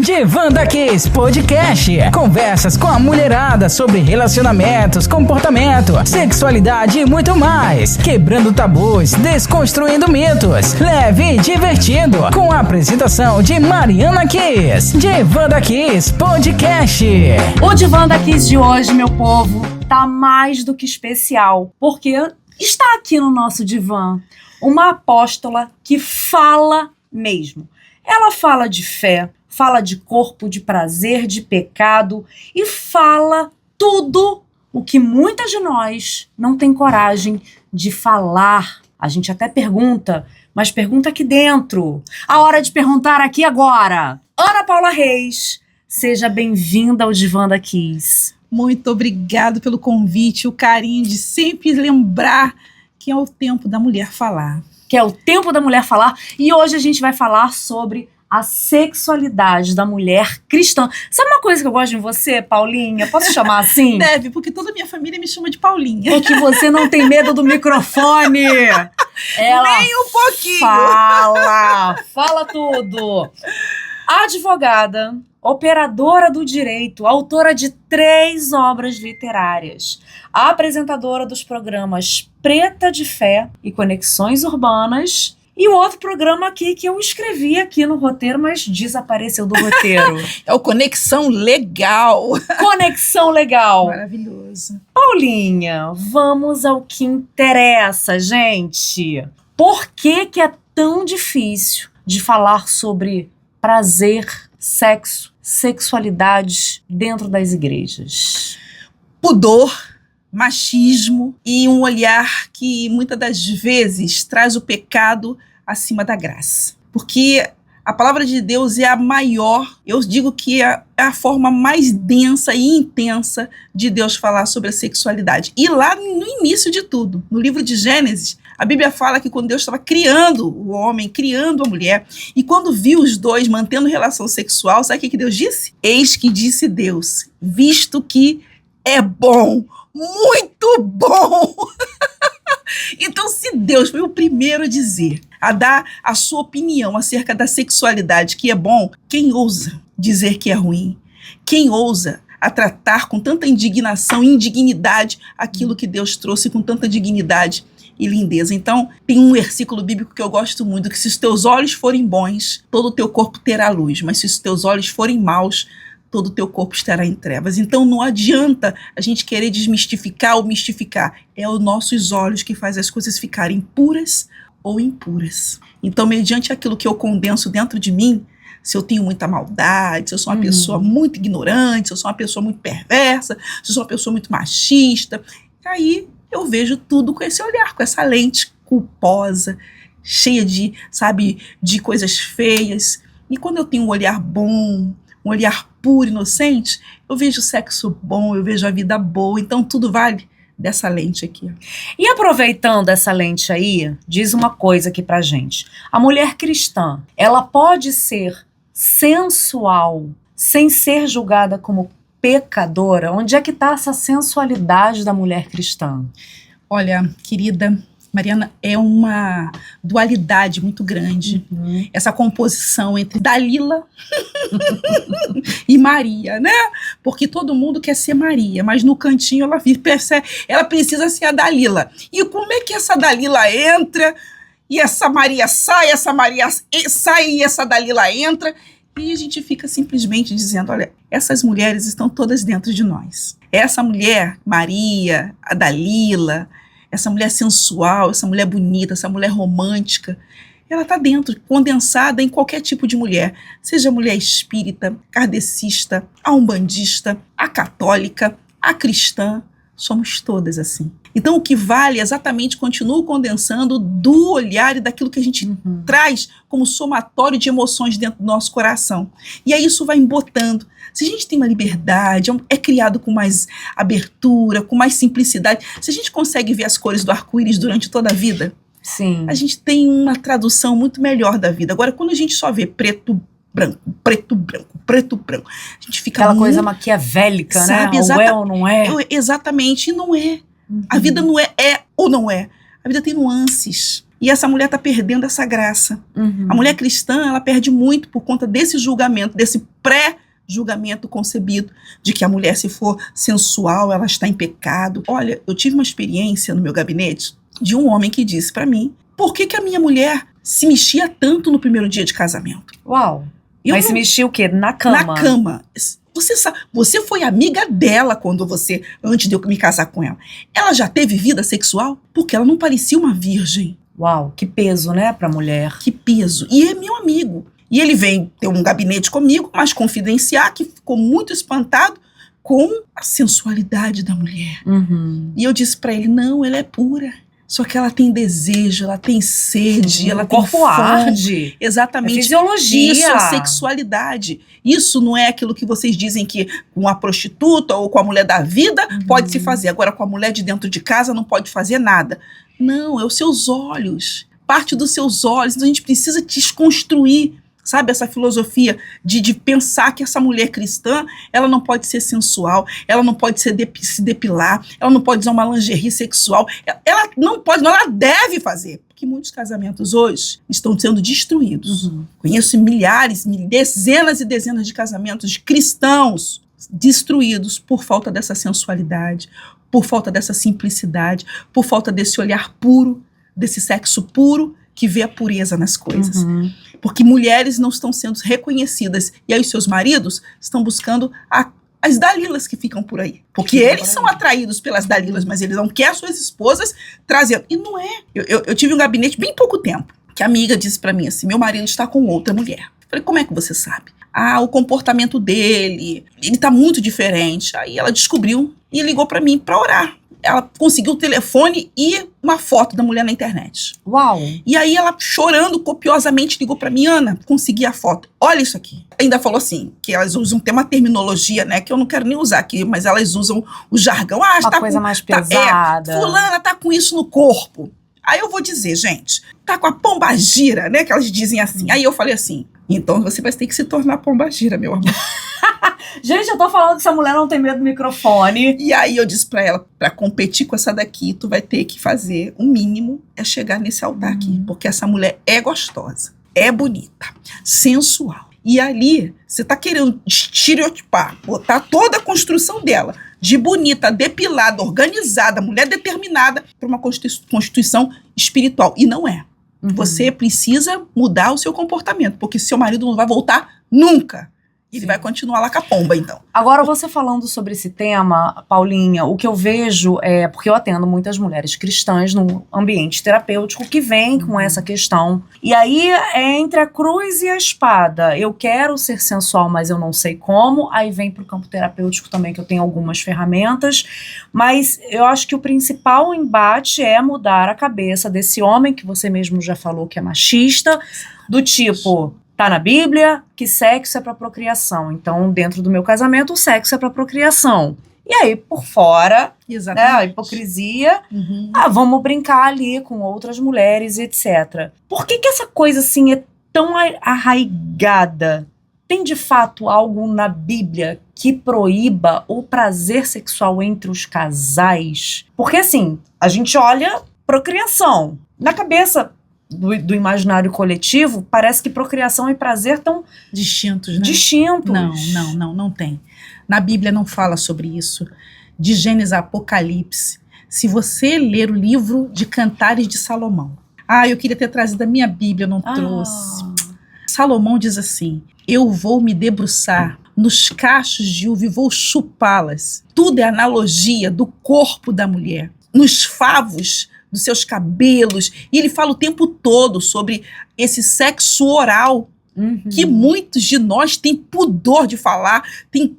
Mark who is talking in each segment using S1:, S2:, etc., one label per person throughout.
S1: Divanda Kiss Podcast. Conversas com a mulherada sobre relacionamentos, comportamento, sexualidade e muito mais. Quebrando tabus, desconstruindo mitos. Leve e divertido. Com a apresentação de Mariana Kiss. Divanda Kiss Podcast.
S2: O Divanda Kiss de hoje, meu povo, tá mais do que especial. Porque está aqui no nosso divã uma apóstola que fala mesmo. Ela fala de fé, fala de corpo, de prazer, de pecado e fala tudo o que muitas de nós não tem coragem de falar. A gente até pergunta, mas pergunta aqui dentro. A hora de perguntar aqui agora. Ana Paula Reis, seja bem-vinda ao Divanda Kiss.
S3: Muito obrigado pelo convite, o carinho de sempre lembrar que é o tempo da mulher falar.
S2: Que é o tempo da mulher falar. E hoje a gente vai falar sobre a sexualidade da mulher cristã. Sabe uma coisa que eu gosto de você, Paulinha? Posso chamar assim?
S3: Deve, porque toda a minha família me chama de Paulinha.
S2: É que você não tem medo do microfone. Ela
S3: nem um pouquinho.
S2: Fala tudo. Advogada, operadora do direito, autora de 3 obras literárias, apresentadora dos programas Preta de Fé e Conexões Urbanas, e o outro programa aqui que eu escrevi aqui no roteiro, mas desapareceu do roteiro.
S3: É o Conexão Legal.
S2: Conexão Legal.
S3: Maravilhoso.
S2: Paulinha, vamos ao que interessa, gente. Por que é tão difícil de falar sobre prazer, sexo, sexualidade dentro das igrejas?
S3: Pudor, machismo e um olhar que muitas das vezes traz o pecado acima da graça. Porque a palavra de Deus é a maior, eu digo que é a forma mais densa e intensa de Deus falar sobre a sexualidade. E lá no início de tudo, no livro de Gênesis, a Bíblia fala que quando Deus estava criando o homem, criando a mulher, e quando viu os dois mantendo relação sexual, sabe o que Deus disse? Eis que disse Deus, visto que é bom, muito bom. Então, se Deus foi o primeiro a dizer, a dar a sua opinião acerca da sexualidade que é bom, quem ousa dizer que é ruim? Quem ousa a tratar com tanta indignação e indignidade aquilo que Deus trouxe com tanta dignidade e lindeza? Então, tem um versículo bíblico que eu gosto muito, que se os teus olhos forem bons, todo o teu corpo terá luz, mas se os teus olhos forem maus, todo o teu corpo estará em trevas. Então não adianta a gente querer desmistificar ou mistificar. É os nossos olhos que faz as coisas ficarem puras ou impuras. Então, mediante aquilo que eu condenso dentro de mim, se eu tenho muita maldade, se eu sou uma pessoa muito ignorante, se eu sou uma pessoa muito perversa, se eu sou uma pessoa muito machista, aí eu vejo tudo com esse olhar, com essa lente culposa, cheia de coisas feias. E quando eu tenho um olhar bom, um olhar puro, inocente, eu vejo sexo bom, eu vejo a vida boa, então tudo vale dessa lente aqui.
S2: E aproveitando essa lente aí, diz uma coisa aqui pra gente. A mulher cristã, ela pode ser sensual sem ser julgada como pecadora? Onde é que está essa sensualidade da mulher cristã?
S3: Olha, querida Mariana, é uma dualidade muito grande, essa composição entre Dalila e Maria, né? Porque todo mundo quer ser Maria, mas no cantinho ela precisa ser a Dalila. E como é que essa Dalila entra, e essa Maria sai e essa Dalila entra, e a gente fica simplesmente dizendo, olha, essas mulheres estão todas dentro de nós. Essa mulher, Maria, a Dalila, essa mulher sensual, essa mulher bonita, essa mulher romântica, ela está dentro, condensada em qualquer tipo de mulher, seja mulher espírita, kardecista, a umbandista, a católica, a cristã, somos todas assim. Então o que vale exatamente, continuo condensando do olhar e daquilo que a gente traz como somatório de emoções dentro do nosso coração. E aí isso vai embotando. Se a gente tem uma liberdade, é criado com mais abertura, com mais simplicidade, se a gente consegue ver as cores do arco-íris durante toda a vida,
S2: sim,
S3: a gente tem uma tradução muito melhor da vida. Agora, quando a gente só vê preto, branco, preto, branco, preto, branco, a gente fica
S2: aquela coisa maquiavélica,
S3: sabe,
S2: né? Ou é ou não é?
S3: Exatamente, e não é. A vida não é ou não é. A vida tem nuances. E essa mulher está perdendo essa graça.
S2: Uhum.
S3: A mulher cristã, ela perde muito por conta desse julgamento, desse pré-julgamento concebido, de que a mulher, se for sensual, ela está em pecado. Olha, eu tive uma experiência no meu gabinete de um homem que disse para mim, por que a minha mulher se mexia tanto no primeiro dia de casamento?
S2: Uau.
S3: Eu
S2: Mas
S3: não-
S2: se mexia o quê? Na cama?
S3: Na cama. Você foi amiga dela antes de eu me casar com ela. Ela já teve vida sexual? Porque ela não parecia uma virgem.
S2: Uau, que peso, né, pra mulher.
S3: Que peso. E é meu amigo. E ele veio ter um gabinete comigo, mas confidenciar, que ficou muito espantado com a sensualidade da mulher.
S2: Uhum.
S3: E eu disse pra ele, não, ela é pura. Só que ela tem desejo, ela tem sede, ela
S2: o
S3: tem
S2: corpo
S3: fome.
S2: arde. É
S3: Exatamente.
S2: fisiologia.
S3: Isso é sexualidade. Isso não é aquilo que vocês dizem que com a prostituta ou com a mulher da vida pode se fazer. Agora, com a mulher de dentro de casa não pode fazer nada. Não, é os seus olhos. Parte dos seus olhos. Então, a gente precisa desconstruir, sabe, essa filosofia de pensar que essa mulher cristã, ela não pode ser sensual, ela não pode se depilar, ela não pode usar uma lingerie sexual. Ela não pode, não, ela deve fazer. Porque muitos casamentos hoje estão sendo destruídos.
S2: Uhum.
S3: Conheço milhares, dezenas e dezenas de casamentos cristãos destruídos por falta dessa sensualidade, por falta dessa simplicidade, por falta desse olhar puro, desse sexo puro que vê a pureza nas coisas.
S2: Uhum.
S3: Porque mulheres não estão sendo reconhecidas e aí os seus maridos estão buscando as dalilas que ficam por aí. Porque eles são atraídos pelas dalilas, mas eles não querem suas esposas trazendo. E não é. Eu tive um gabinete bem pouco tempo, que a amiga disse pra mim assim, meu marido está com outra mulher. Eu falei, como é que você sabe? O comportamento dele, ele tá muito diferente. Aí ela descobriu e ligou pra mim pra orar. Ela conseguiu o telefone e uma foto da mulher na internet.
S2: Uau.
S3: E aí ela, chorando copiosamente, ligou pra mim, Ana, consegui a foto. Olha isso aqui. Ainda falou assim, que elas usam, tem uma terminologia, né, que eu não quero nem usar aqui, mas elas usam o jargão.
S2: Uma
S3: Está
S2: coisa mais pesada.
S3: fulana tá com isso no corpo. Aí eu vou dizer, gente, tá com a pombagira, né, que elas dizem assim. Aí eu falei assim, então você vai ter que se tornar pombagira, meu amor.
S2: Gente, eu tô falando que essa mulher não tem medo do microfone.
S3: E aí eu disse pra ela, pra competir com essa daqui, tu vai ter que fazer o mínimo é chegar nesse altar aqui. Porque essa mulher é gostosa, é bonita, sensual. E ali, você tá querendo estereotipar, botar toda a construção dela de bonita, depilada, organizada, mulher determinada pra uma constituição espiritual. E não é.
S2: Uhum.
S3: Você precisa mudar o seu comportamento, porque seu marido não vai voltar nunca. Ele vai continuar lá com a pomba, então.
S2: Agora, você falando sobre esse tema, Paulinha, o que eu vejo é... Porque eu atendo muitas mulheres cristãs no ambiente terapêutico que vêm com essa questão. E aí, é entre a cruz e a espada. Eu quero ser sensual, mas eu não sei como. Aí vem pro campo terapêutico também, que eu tenho algumas ferramentas. Mas eu acho que o principal embate é mudar a cabeça desse homem, que você mesmo já falou que é machista, do tipo... Tá na Bíblia que sexo é para procriação. Então, dentro do meu casamento, o sexo é para procriação. E aí, por fora, né, a hipocrisia, vamos brincar ali com outras mulheres, etc. Por que essa coisa assim é tão arraigada? Tem de fato algo na Bíblia que proíba o prazer sexual entre os casais? Porque assim, a gente olha procriação. Na cabeça do imaginário coletivo, parece que procriação e prazer estão
S3: distintos, né?
S2: distintos.
S3: Não tem. Na Bíblia não fala sobre isso. De Gênesis a Apocalipse. Se você ler o livro de Cantares de Salomão. Eu queria ter trazido a minha Bíblia, eu não trouxe. Salomão diz assim, eu vou me debruçar nos cachos de uva e vou chupá-las. Tudo é analogia do corpo da mulher. Nos favos dos seus cabelos, e ele fala o tempo todo sobre esse sexo oral, que muitos de nós têm pudor de falar, tem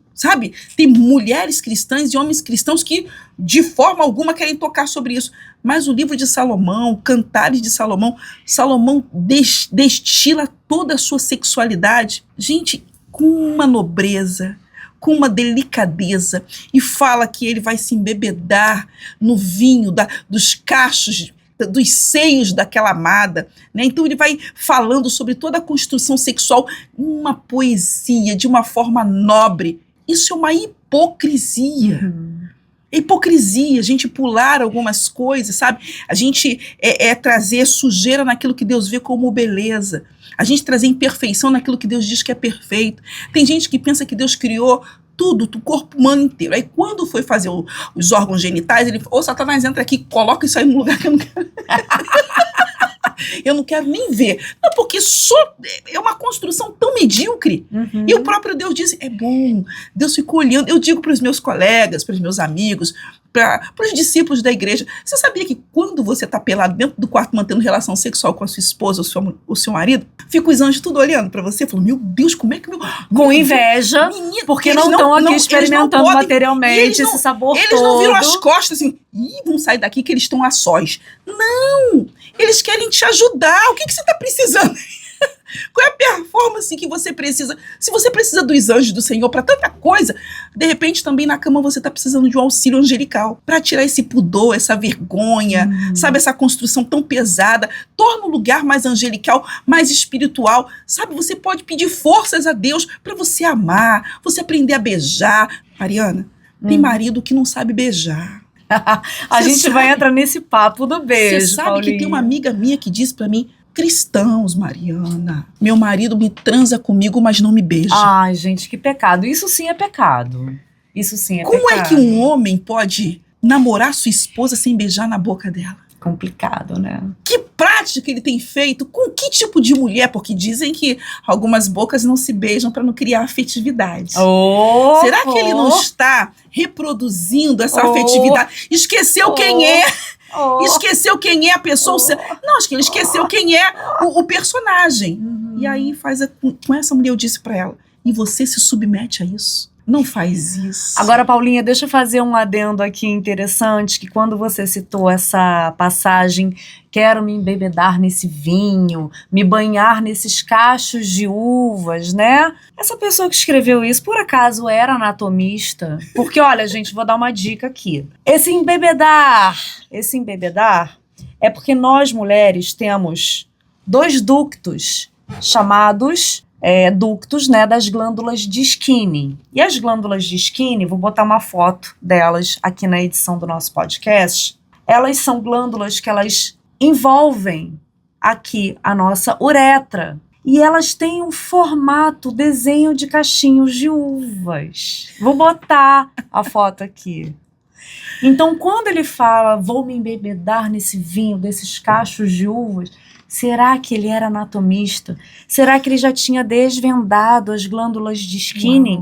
S3: mulheres cristãs e homens cristãos que de forma alguma querem tocar sobre isso, mas o livro de Salomão, Cantares de Salomão, Salomão destila toda a sua sexualidade, gente, com uma nobreza, com uma delicadeza, e fala que ele vai se embebedar no vinho dos cachos, dos seios daquela amada, né? Então ele vai falando sobre toda a construção sexual, uma poesia, de uma forma nobre. Isso é uma hipocrisia. É hipocrisia, a gente pular algumas coisas, sabe? A gente trazer sujeira naquilo que Deus vê como beleza. A gente trazer imperfeição naquilo que Deus diz que é perfeito. Tem gente que pensa que Deus criou tudo, o corpo humano inteiro. Aí quando foi fazer os órgãos genitais, ele falou, ô Satanás, entra aqui, coloca isso aí no lugar que eu não quero. Eu não quero nem ver. Não, porque é uma construção tão medíocre.
S2: Uhum.
S3: E o próprio Deus disse, é bom. Deus ficou olhando. Eu digo para os meus colegas, para os meus amigos, para os discípulos da igreja, você sabia que quando você está pelado dentro do quarto mantendo relação sexual com a sua esposa ou o seu marido, fica os anjos tudo olhando para você, falando, meu Deus, como é que...
S2: Com inveja, porque não estão aqui experimentando materialmente esse sabor todo.
S3: Eles não viram as costas assim, vão sair daqui que eles estão a sós. Não! Eles querem te ajudar. O que você está precisando? Qual é a performance que você precisa? Se você precisa dos anjos do Senhor para tanta coisa, de repente também na cama você está precisando de um auxílio angelical para tirar esse pudor, essa vergonha, sabe, essa construção tão pesada. Torna o lugar mais angelical, mais espiritual. Sabe, você pode pedir forças a Deus para você amar, você aprender a beijar. Mariana, tem marido que não sabe beijar.
S2: A gente vai entrar nesse papo do beijo,
S3: Você sabe,
S2: Paulinha,
S3: que tem uma amiga minha que disse pra mim, cristãos, Mariana, meu marido me transa comigo, mas não me beija.
S2: Ai, gente, que pecado. Isso sim é pecado. Isso sim é
S3: Como
S2: pecado.
S3: é que um homem pode namorar sua esposa sem beijar na boca dela?
S2: Complicado, né?
S3: Que prática ele tem feito? Com que tipo de mulher? Porque dizem que algumas bocas não se beijam para não criar afetividade. Será que ele não está reproduzindo essa afetividade? Esqueceu quem é? Esqueceu quem é a pessoa? Não, acho que ele esqueceu quem é o personagem. E aí com essa mulher eu disse para ela, e você se submete a isso? Não faz isso.
S2: Agora, Paulinha, deixa eu fazer um adendo aqui interessante, que quando você citou essa passagem, quero me embebedar nesse vinho, me banhar nesses cachos de uvas, né? Essa pessoa que escreveu isso, por acaso, era anatomista? Porque, olha, gente, vou dar uma dica aqui. Esse embebedar é porque nós, mulheres, temos 2 ductos chamados... ductos, né, das glândulas de Skinner. E as glândulas de Skinner, vou botar uma foto delas aqui na edição do nosso podcast, elas são glândulas que elas envolvem aqui a nossa uretra. E elas têm um formato, desenho de cachinhos de uvas. Vou botar a foto aqui. Então, quando ele fala, vou me embebedar nesse vinho, desses cachos de uvas, será que ele era anatomista? Será que ele já tinha desvendado as glândulas de Skinner?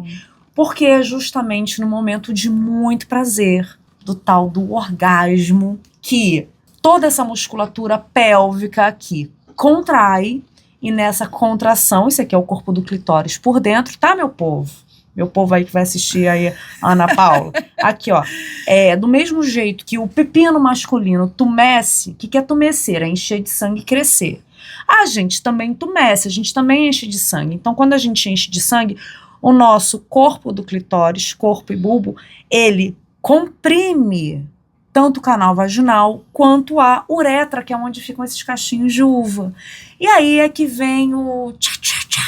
S2: Porque é justamente no momento de muito prazer, do tal do orgasmo, que toda essa musculatura pélvica aqui contrai, e nessa contração, isso aqui é o corpo do clitóris por dentro, tá, meu povo? Meu povo aí que vai assistir aí, a Ana Paula. Aqui, ó. Do mesmo jeito que o pepino masculino tumesce, o que é tumecer? É encher de sangue e crescer. A gente também tumesce, a gente também enche de sangue. Então, quando a gente enche de sangue, o nosso corpo do clitóris, corpo e bulbo, ele comprime tanto o canal vaginal quanto a uretra, que é onde ficam esses cachinhos de uva. E aí é que vem o tchá-tchá-tchá.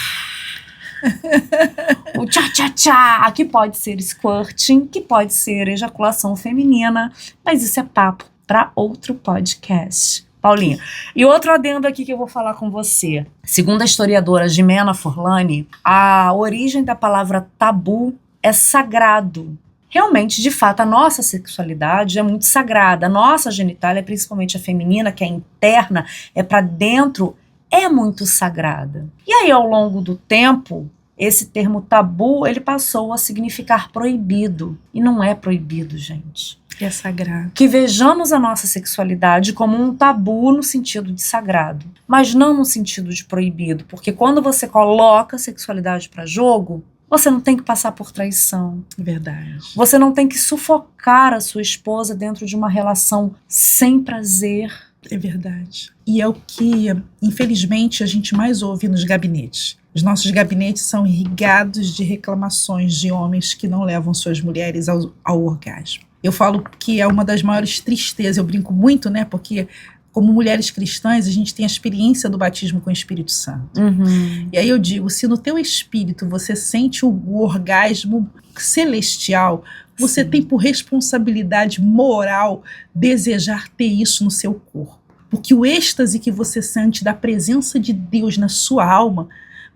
S2: O tchá-tchá-tchá, que pode ser squirting, que pode ser ejaculação feminina, mas isso é papo para outro podcast. Paulinha, e outro adendo aqui que eu vou falar com você. Segundo a historiadora Jimena Furlani, a origem da palavra tabu é sagrado. Realmente, de fato, a nossa sexualidade é muito sagrada. A nossa genitália, principalmente a feminina, que é interna, é para dentro, é muito sagrada. E aí, ao longo do tempo, esse termo tabu, ele passou a significar proibido. E não é proibido, gente.
S3: É sagrado.
S2: Que vejamos a nossa sexualidade como um tabu no sentido de sagrado, mas não no sentido de proibido, porque quando você coloca a sexualidade para jogo, você não tem que passar por traição.
S3: Verdade.
S2: Você não tem que sufocar a sua esposa dentro de uma relação sem prazer.
S3: É verdade. E é o que, infelizmente, a gente mais ouve nos gabinetes. Os nossos gabinetes são irrigados de reclamações de homens que não levam suas mulheres ao orgasmo. Eu falo que é uma das maiores tristezas, eu brinco muito, né? Porque como mulheres cristãs, a gente tem a experiência do batismo com o Espírito Santo.
S2: Uhum.
S3: E aí eu digo, se no teu espírito você sente o orgasmo celestial, você
S2: Sim.
S3: tem por responsabilidade moral desejar ter isso no seu corpo. Porque o êxtase que você sente da presença de Deus na sua alma,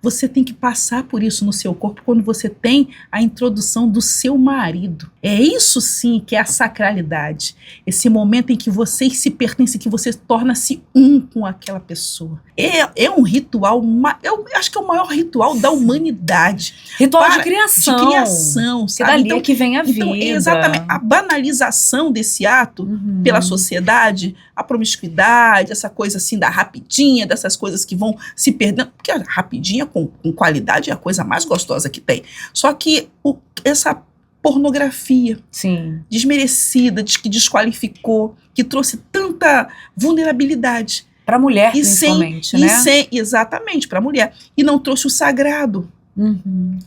S3: você tem que passar por isso no seu corpo quando você tem a introdução do seu marido. É isso sim que é a sacralidade. Esse momento em que vocês se pertencem, que você torna-se um com aquela pessoa. É um ritual, eu acho que é o maior ritual da humanidade.
S2: Ritual de criação.
S3: De criação,
S2: Que
S3: sabe?
S2: dali é que vem a vida.
S3: Então, exatamente. A banalização desse ato pela sociedade, a promiscuidade, essa coisa assim da rapidinha, dessas coisas que vão se perdendo. Porque a rapidinha com qualidade é a coisa mais gostosa que tem. Só que essa pornografia
S2: Sim.
S3: desmerecida, que desqualificou, que trouxe tanta vulnerabilidade.
S2: Para a mulher, principalmente, né?
S3: Exatamente, para a mulher. E não trouxe o sagrado.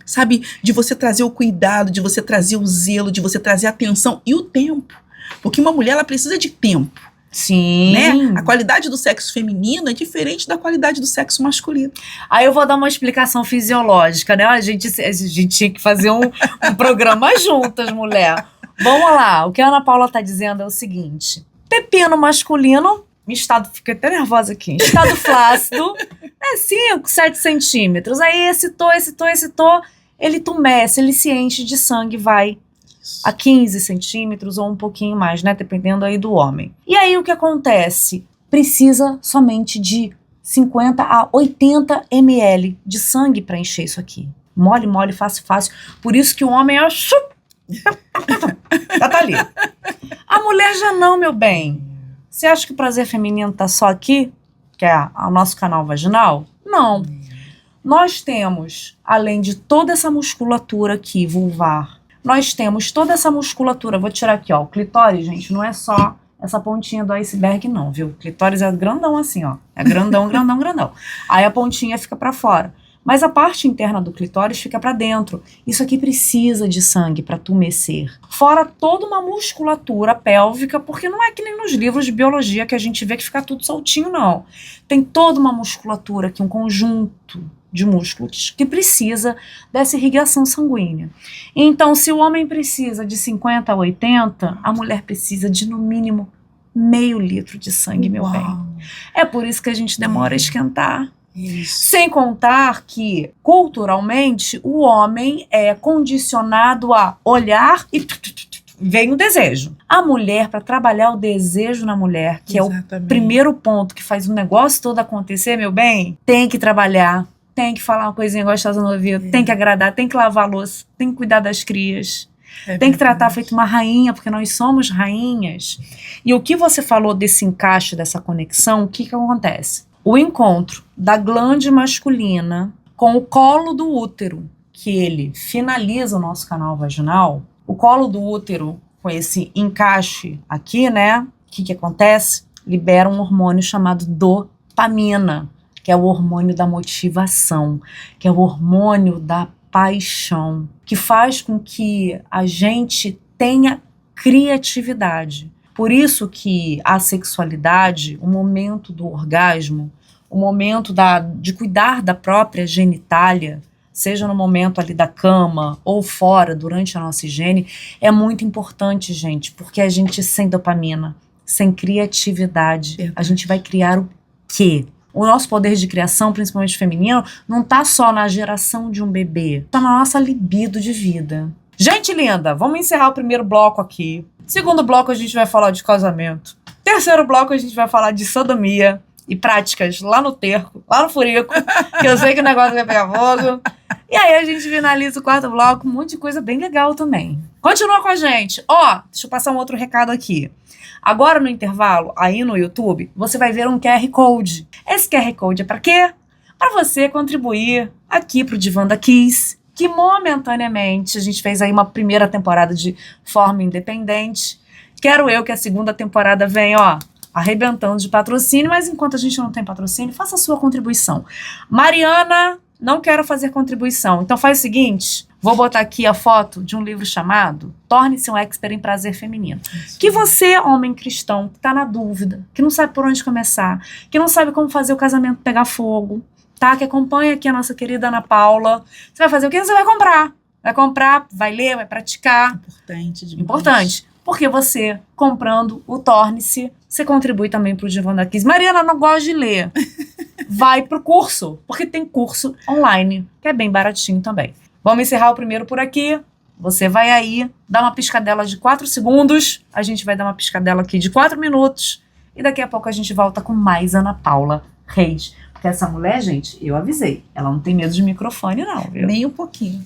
S3: Sabe, de você trazer o cuidado, de você trazer o zelo, de você trazer a atenção e o tempo. Porque uma mulher, ela precisa de tempo.
S2: Sim.
S3: Né? A qualidade do sexo feminino é diferente da qualidade do sexo masculino.
S2: Aí eu vou dar uma explicação fisiológica, né? A gente tinha que fazer um programa juntas, mulher. Vamos lá, o que a Ana Paula tá dizendo é o seguinte: pepino masculino, estado, fiquei até nervosa aqui, estado flácido, 5, 7 centímetros. Aí excitou, ele tumesce, ele se enche de sangue, vai a 15 centímetros ou um pouquinho mais, né? Dependendo aí do homem. E aí o que acontece? Precisa somente de 50 a 80 ml de sangue para encher isso aqui. Mole, fácil. Por isso que o homem é... já tá ali. A mulher já não, meu bem. Você acha que o prazer feminino tá só aqui? Que é o nosso canal vaginal? Não. Nós temos, além de toda essa musculatura aqui, vulvar, nós temos toda essa musculatura. Vou tirar aqui, ó. O clitóris, gente, não é só essa pontinha do iceberg, não, viu? O clitóris é grandão assim, ó. É grandão. Aí a pontinha fica pra fora. Mas a parte interna do clitóris fica pra dentro. Isso aqui precisa de sangue pra tumecer. Fora toda uma musculatura pélvica, porque não é que nem nos livros de biologia que a gente vê que fica tudo soltinho, não. Tem toda uma musculatura aqui, um conjunto de músculos que precisa dessa irrigação sanguínea. Então, se o homem precisa de 50 a 80, a mulher precisa de, no mínimo, meio litro de sangue, meu bem. É por isso que a gente demora a esquentar.
S3: Isso.
S2: Sem contar que, culturalmente, o homem é condicionado a olhar e vem o desejo. A mulher, para trabalhar o desejo na mulher, que
S3: Exatamente.
S2: é o primeiro ponto que faz o negócio todo acontecer, meu bem, tem que trabalhar, tem que falar uma coisinha gostosa no ouvido, tem que agradar, tem que lavar a louça, tem que cuidar das crias, tem que tratar feito uma rainha, porque nós somos rainhas. E o que você falou desse encaixe, dessa conexão, o que acontece? O encontro da glande masculina com o colo do útero, que ele finaliza o nosso canal vaginal, o colo do útero com esse encaixe aqui, né? O que acontece? Libera um hormônio chamado dopamina, que é o hormônio da motivação, que é o hormônio da paixão, que faz com que a gente tenha criatividade. Por isso que a sexualidade, o momento do orgasmo, o momento de cuidar da própria genitália, seja no momento ali da cama ou fora, durante a nossa higiene, é muito importante, gente, porque a gente sem dopamina, sem criatividade, a gente vai criar o quê? O nosso poder de criação, principalmente feminino, não está só na geração de um bebê, está na nossa libido de vida. Gente linda, vamos encerrar o primeiro bloco aqui. Segundo bloco a gente vai falar de casamento. Terceiro bloco a gente vai falar de sodomia e práticas lá no terco, lá no furico, que eu sei que o negócio vai pegar fogo. E aí a gente finaliza o quarto bloco com um monte de coisa bem legal também. Continua com a gente. Deixa eu passar um outro recado aqui. Agora no intervalo, aí no YouTube, você vai ver um QR Code. Esse QR Code é para quê? Para você contribuir aqui pro Divã da Kiss, que momentaneamente a gente fez aí uma primeira temporada de forma independente. Quero eu que a segunda temporada venha, arrebentando de patrocínio, mas enquanto a gente não tem patrocínio, faça a sua contribuição. Mariana não quero fazer contribuição. Então faz o seguinte, vou botar aqui a foto de um livro chamado Torne-se um Expert em Prazer Feminino. Que você, homem cristão, que tá na dúvida, que não sabe por onde começar, que não sabe como fazer o casamento pegar fogo, tá? Que acompanha aqui a nossa querida Ana Paula. Você vai fazer o que? Você vai comprar. Vai comprar, vai ler, vai praticar.
S3: Importante demais.
S2: Importante. Porque você, comprando o Torne-se, você contribui também pro Divã da Kiss. Mariana, não gosta de ler. Vai pro curso, porque tem curso online, que é bem baratinho também. Vamos encerrar o primeiro por aqui. Você vai aí, dá uma piscadela de 4 segundos. A gente vai dar uma piscadela aqui de 4 minutos. E daqui a pouco a gente volta com mais Ana Paula Reis. Porque essa mulher, gente, eu avisei. Ela não tem medo de microfone, não, viu?
S3: Nem um pouquinho.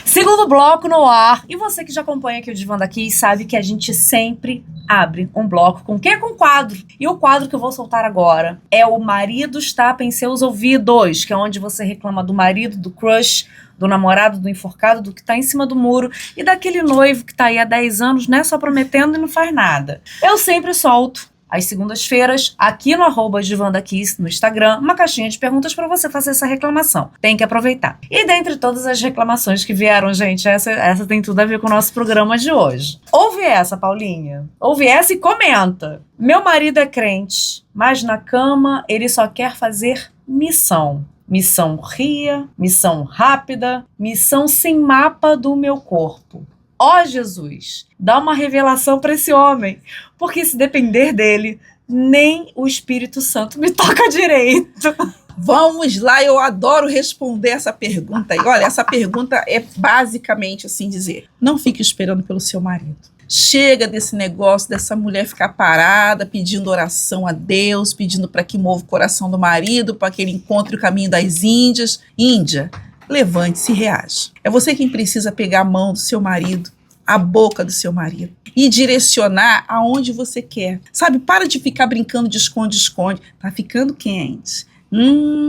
S2: Segundo bloco no ar. E você que já acompanha aqui o Divã da Kiss sabe que a gente sempre abre um bloco com o quê? Com quadro. E o quadro que eu vou soltar agora é o Maridos Tapem Seus Ouvidos, que é onde você reclama do marido, do crush, do namorado, do enforcado, do que tá em cima do muro e daquele noivo que tá aí há 10 anos, né, só prometendo e não faz nada. Eu sempre solto às segundas-feiras, aqui no @Divã da Kiss, no Instagram, uma caixinha de perguntas para você fazer essa reclamação. Tem que aproveitar. E dentre todas as reclamações que vieram, gente, essa tem tudo a ver com o nosso programa de hoje. Ouve essa, Paulinha. Ouve essa e comenta. Meu marido é crente, mas na cama ele só quer fazer missão. Missão ria, missão rápida, missão sem mapa do meu corpo. Ó Jesus, dá uma revelação para esse homem, porque se depender dele, nem o Espírito Santo me toca direito.
S3: Vamos lá, eu adoro responder essa pergunta. E olha, essa pergunta é basicamente assim dizer, não fique esperando pelo seu marido. Chega desse negócio dessa mulher ficar parada, pedindo oração a Deus, pedindo para que mova o coração do marido, para que ele encontre o caminho das Índias. Índia, levante-se e reage. É você quem precisa pegar a mão do seu marido, a boca do seu marido e direcionar aonde você quer. Sabe, para de ficar brincando de esconde-esconde. Tá ficando quente.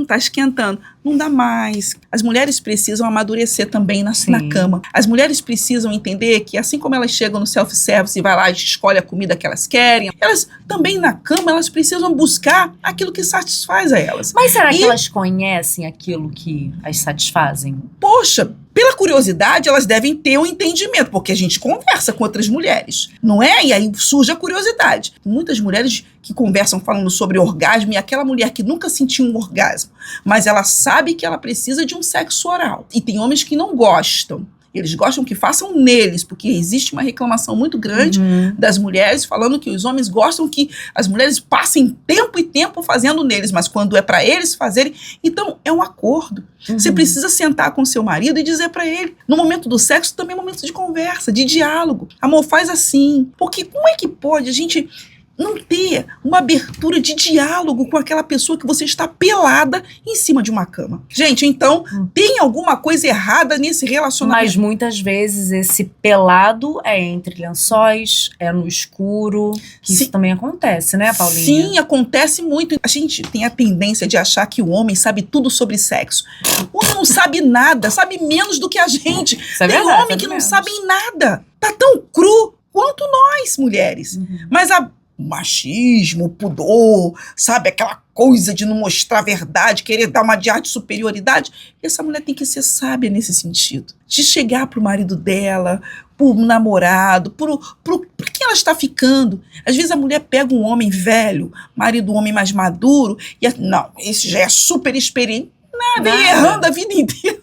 S3: Tá esquentando. Não dá mais. As mulheres precisam amadurecer também na cama. As mulheres precisam entender que assim como elas chegam no self-service e vai lá e escolhe a comida que elas querem, elas também na cama, elas precisam buscar aquilo que satisfaz a elas.
S2: Mas será que elas conhecem aquilo que as satisfazem?
S3: Poxa, pela curiosidade, elas devem ter um entendimento, porque a gente conversa com outras mulheres, não é? E aí surge a curiosidade. Muitas mulheres que conversam falando sobre orgasmo, e aquela mulher que nunca sentiu um orgasmo, mas ela sabe que ela precisa de um sexo oral. E tem homens que não gostam. Eles gostam que façam neles, porque existe uma reclamação muito grande das mulheres falando que os homens gostam que as mulheres passem tempo e tempo fazendo neles, mas quando é para eles fazerem, então é um acordo. Você precisa sentar com seu marido e dizer para ele, no momento do sexo também é momento de conversa, de diálogo. Amor, faz assim. Porque como é que pode a gente não ter uma abertura de diálogo com aquela pessoa que você está pelada em cima de uma cama? Gente, então, tem alguma coisa errada nesse relacionamento.
S2: Mas muitas vezes esse pelado é entre lençóis, é no escuro, que isso também acontece, né, Paulinha?
S3: Sim, acontece muito. A gente tem a tendência de achar que o homem sabe tudo sobre sexo. O homem não sabe nada, sabe menos do que a gente.
S2: Isso é
S3: tem
S2: verdade,
S3: homem que não sabe nada. Tá tão cru quanto nós, mulheres. Mas o machismo, o pudor, sabe? Aquela coisa de não mostrar a verdade, querer dar uma de ar de superioridade. Essa mulher tem que ser sábia nesse sentido. De chegar pro marido dela, pro namorado, pro que ela está ficando. Às vezes a mulher pega um homem velho, marido um homem mais maduro, e não, esse já é super experiente. Vem errando a vida inteira.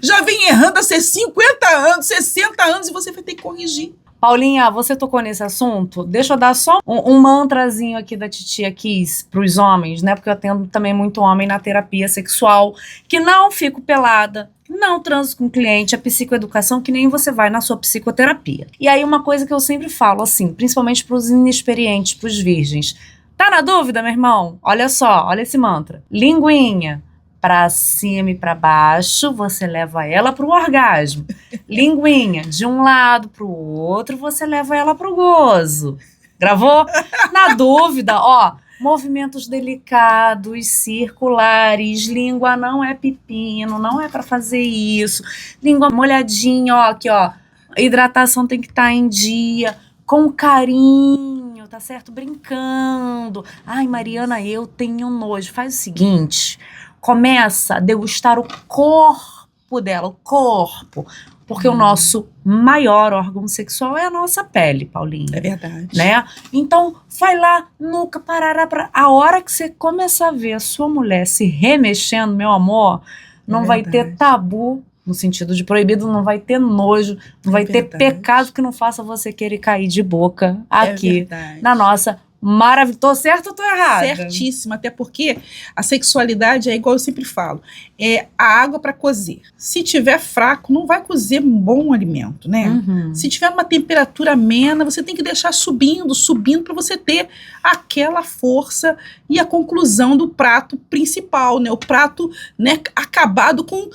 S3: Já vem errando há 50 anos, 60 anos, e você vai ter que corrigir.
S2: Paulinha, você tocou nesse assunto? Deixa eu dar só um mantrazinho aqui da Titia Kiss pros homens, né? Porque eu atendo também muito homem na terapia sexual, que não fico pelada, não transo com cliente, é psicoeducação que nem você vai na sua psicoterapia. E aí uma coisa que eu sempre falo, assim, principalmente pros inexperientes, pros virgens. Tá na dúvida, meu irmão? Olha só, olha esse mantra. Linguinha. Pra cima e pra baixo, você leva ela pro orgasmo. Linguinha, de um lado pro outro, você leva ela pro gozo. Gravou? Na dúvida, ó, movimentos delicados, circulares, língua não é pepino, não é pra fazer isso. Língua molhadinha, ó, aqui, ó. Hidratação tem que estar em dia, com carinho, tá certo? Brincando. Ai, Mariana, eu tenho nojo. Faz o seguinte, começa a degustar o corpo dela, o corpo. Porque o nosso maior órgão sexual é a nossa pele, Paulinha.
S3: É verdade.
S2: Né? Então, vai lá, nunca parará pra... A hora que você começar a ver a sua mulher se remexendo, meu amor, não vai ter tabu, no sentido de proibido, não vai ter nojo, não vai ter pecado que não faça você querer cair de boca aqui na nossa maravilha. Tô certo ou tô errada?
S3: Certíssima, até porque a sexualidade é igual eu sempre falo, é a água para cozer. Se tiver fraco, não vai cozer um bom alimento, né? Se tiver uma temperatura amena, você tem que deixar subindo para você ter aquela força e a conclusão do prato principal, né? O prato, né, acabado com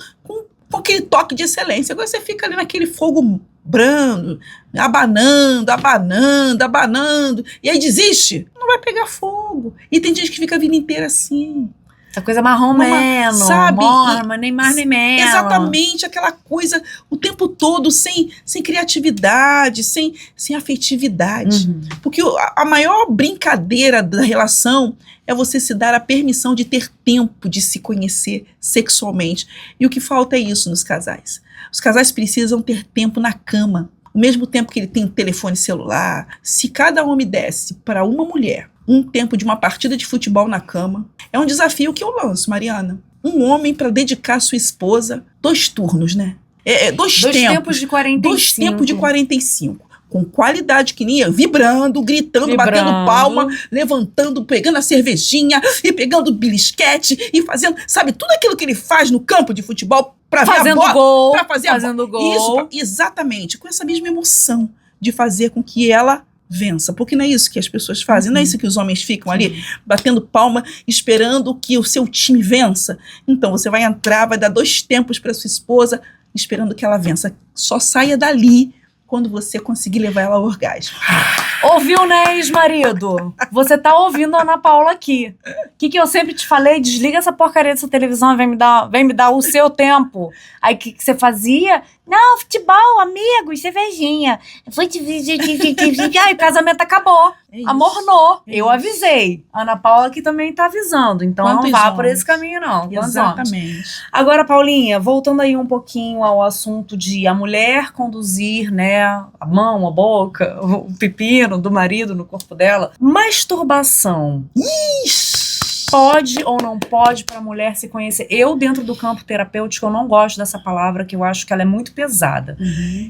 S3: aquele toque de excelência. Agora você fica ali naquele fogo brando, abanando, e aí desiste, não vai pegar fogo. E tem gente que fica a vida inteira assim.
S2: Essa coisa marrom menos,
S3: sabe?
S2: Morma, nem mais nem menos.
S3: Exatamente, aquela coisa o tempo todo sem criatividade, sem afetividade. Porque a maior brincadeira da relação é você se dar a permissão de ter tempo de se conhecer sexualmente. E o que falta é isso nos casais. Os casais precisam ter tempo na cama. Ao mesmo tempo que ele tem um telefone celular, se cada homem desse para uma mulher um tempo de uma partida de futebol na cama, é um desafio que eu lanço, Mariana. Um homem para dedicar a sua esposa 2 turnos, né? Dois tempos
S2: de 45.
S3: 2 tempos de 45. Com qualidade, que nem eu, vibrando, gritando, batendo palma, levantando, pegando a cervejinha e pegando belisquete e fazendo, sabe, tudo aquilo que ele faz no campo de futebol para ver a bola, para fazer
S2: fazendo gol.
S3: Isso, exatamente, com essa mesma emoção de fazer com que ela vença, porque não é isso que as pessoas fazem, não é isso que os homens ficam ali batendo palma, esperando que o seu time vença. Então você vai entrar, vai dar 2 tempos para sua esposa, esperando que ela vença. Só saia dali quando você conseguir levar ela ao orgasmo.
S2: Ouviu, né, ex-marido? Você tá ouvindo a Ana Paula aqui. O que eu sempre te falei? Desliga essa porcaria dessa televisão e vem me dar o seu tempo. Aí o que você fazia? Não, futebol, amigos, cervejinha. Aí o casamento acabou. Amornou. Eu avisei. A Ana Paula aqui também tá avisando. Então não vá por esse caminho, não.
S3: Exatamente.
S2: Agora, Paulinha, voltando aí um pouquinho ao assunto de a mulher conduzir, né, a mão, a boca, o pepino do marido no corpo dela. Masturbação. Pode ou não pode para a mulher se conhecer? Eu, dentro do campo terapêutico, eu não gosto dessa palavra, que eu acho que ela é muito pesada.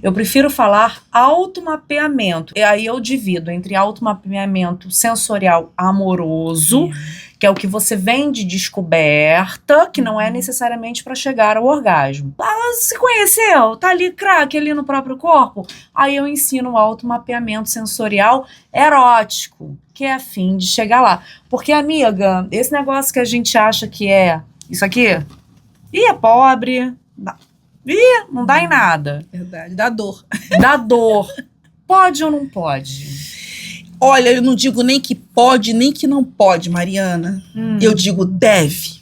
S2: Eu prefiro falar automapeamento. E aí eu divido entre automapeamento sensorial amoroso, que é o que você vem de descoberta, que não é necessariamente para chegar ao orgasmo. Ela se conheceu, tá ali, craque, ali no próprio corpo. Aí eu ensino o automapeamento sensorial erótico, que é a fim de chegar lá. Porque, amiga, esse negócio que a gente acha que é isso aqui, é pobre, não dá em nada.
S3: Verdade, dá dor.
S2: Dá dor. Pode ou não pode?
S3: Olha, eu não digo nem que pode, nem que não pode, Mariana. Eu digo deve.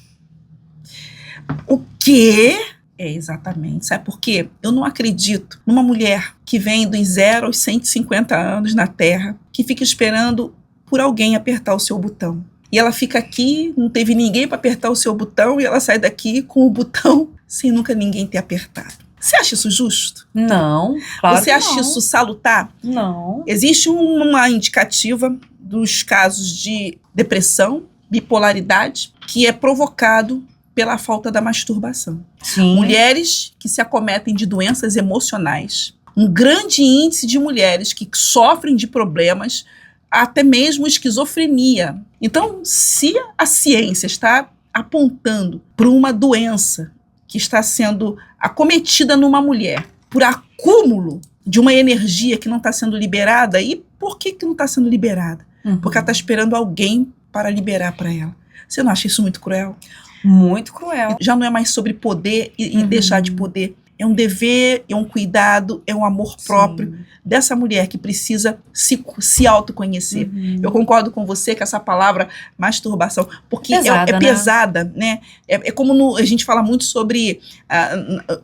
S3: O quê? Exatamente. Sabe por quê? Eu não acredito numa mulher que vem dos 0 aos 150 anos na Terra, que fica esperando por alguém apertar o seu botão. E ela fica aqui, não teve ninguém para apertar o seu botão, e ela sai daqui com o botão sem nunca ninguém ter apertado. Você acha isso justo?
S2: Não, claro.
S3: Você acha isso salutar?
S2: Não.
S3: Existe uma indicativa dos casos de depressão, bipolaridade, que é provocado pela falta da masturbação.
S2: Sim.
S3: Mulheres que se acometem de doenças emocionais. Um grande índice de mulheres que sofrem de problemas, até mesmo esquizofrenia. Então, se a ciência está apontando para uma doença que está sendo acometida numa mulher por acúmulo de uma energia que não está sendo liberada, e por que não está sendo liberada? Porque ela está esperando alguém para liberar para ela. Você não acha isso muito cruel?
S2: Muito cruel.
S3: Já não é mais sobre poder e deixar de poder. É um dever, é um cuidado, é um amor próprio dessa mulher que precisa se autoconhecer. Eu concordo com você que essa palavra masturbação, porque é pesada, né? É como a gente fala muito sobre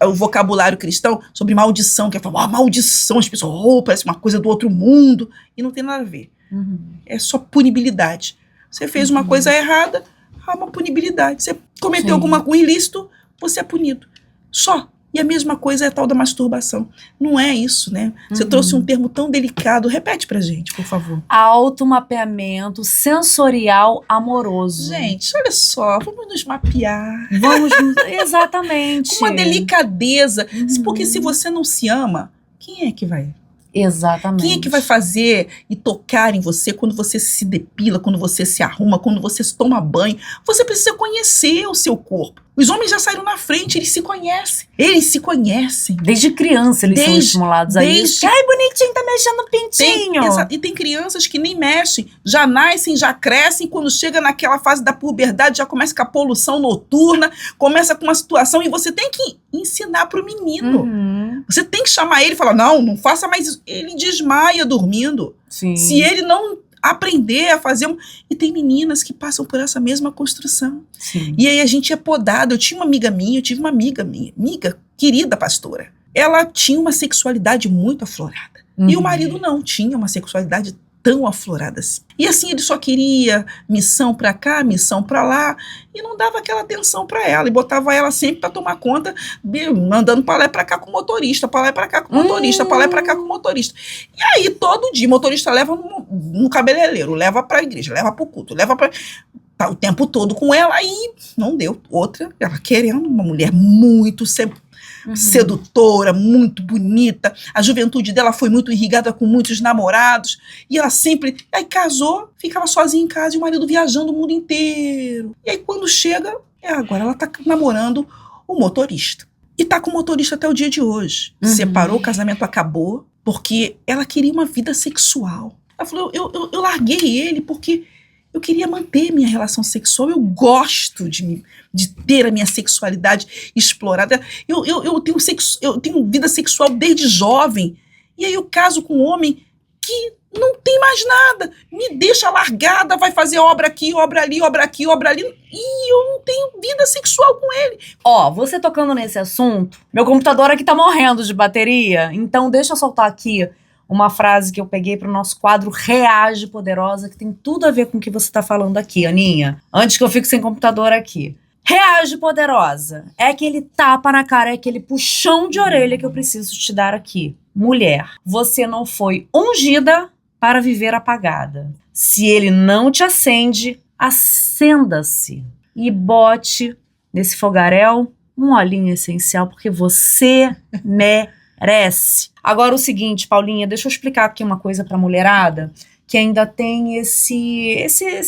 S3: o vocabulário cristão, sobre maldição, que é falar, maldição, as pessoas, parece uma coisa do outro mundo, e não tem nada a ver. É só punibilidade. Você fez uma coisa errada, há uma punibilidade. Você cometeu algum ilícito, você é punido. Só. E a mesma coisa é a tal da masturbação. Não é isso, né? Você trouxe um termo tão delicado. Repete pra gente, por favor.
S2: Automapeamento sensorial amoroso.
S3: Gente, olha só, vamos nos mapear.
S2: Exatamente.
S3: Com uma delicadeza. Porque se você não se ama, quem é que vai?
S2: Exatamente.
S3: Quem é que vai fazer e tocar em você quando você se depila, quando você se arruma, quando você se toma banho? Você precisa conhecer o seu corpo. Os homens já saíram na frente, eles se conhecem. Eles se conhecem.
S2: Desde criança eles são estimulados a isso. Ai, bonitinho, tá mexendo no pintinho.
S3: E tem crianças que nem mexem, já nascem, já crescem, quando chega naquela fase da puberdade, já começa com a poluição noturna, começa com uma situação e você tem que ensinar pro menino. Você tem que chamar ele e falar, não faça mais isso. Ele desmaia dormindo.
S2: Sim.
S3: Se ele não aprender a fazer... E tem meninas que passam por essa mesma construção.
S2: Sim.
S3: E aí a gente é podada. Eu tive uma amiga minha, querida pastora. Ela tinha uma sexualidade muito aflorada. E o marido não tinha uma sexualidade tão aflorada assim. E assim, ele só queria missão pra cá, missão pra lá, e não dava aquela atenção pra ela, e botava ela sempre pra tomar conta, mandando pra lá e pra cá com o motorista, pra lá e pra cá com o motorista, pra lá e pra cá com o motorista. E aí, todo dia, o motorista leva no cabeleireiro, leva pra igreja, leva pro culto, leva pra... Tá o tempo todo com ela, aí não deu outra, ela querendo uma mulher muito sedutora, muito bonita, a juventude dela foi muito irrigada com muitos namorados, e ela sempre, aí casou, ficava sozinha em casa e o marido viajando o mundo inteiro. E aí quando chega, agora ela tá namorando o motorista. E tá com o motorista até o dia de hoje. Separou, o casamento acabou, porque ela queria uma vida sexual. Ela falou, eu larguei ele porque eu queria manter minha relação sexual, eu gosto de ter a minha sexualidade explorada. Eu tenho vida sexual desde jovem. E aí eu caso com um homem que não tem mais nada. Me deixa largada, vai fazer obra aqui, obra ali, obra aqui, obra ali. E eu não tenho vida sexual com ele.
S2: Ó, você tocando nesse assunto, meu computador aqui tá morrendo de bateria. Então deixa eu soltar aqui uma frase que eu peguei para o nosso quadro Reage Poderosa, que tem tudo a ver com o que você está falando aqui, Aninha. Antes que eu fique sem computador aqui. Reage Poderosa. É aquele tapa na cara, é aquele puxão de orelha que eu preciso te dar aqui. Mulher, você não foi ungida para viver apagada. Se ele não te acende, acenda-se. E bote nesse fogaréu um olhinho essencial, porque você merece. Agora o seguinte, Paulinha, deixa eu explicar aqui uma coisa pra mulherada que ainda tem esse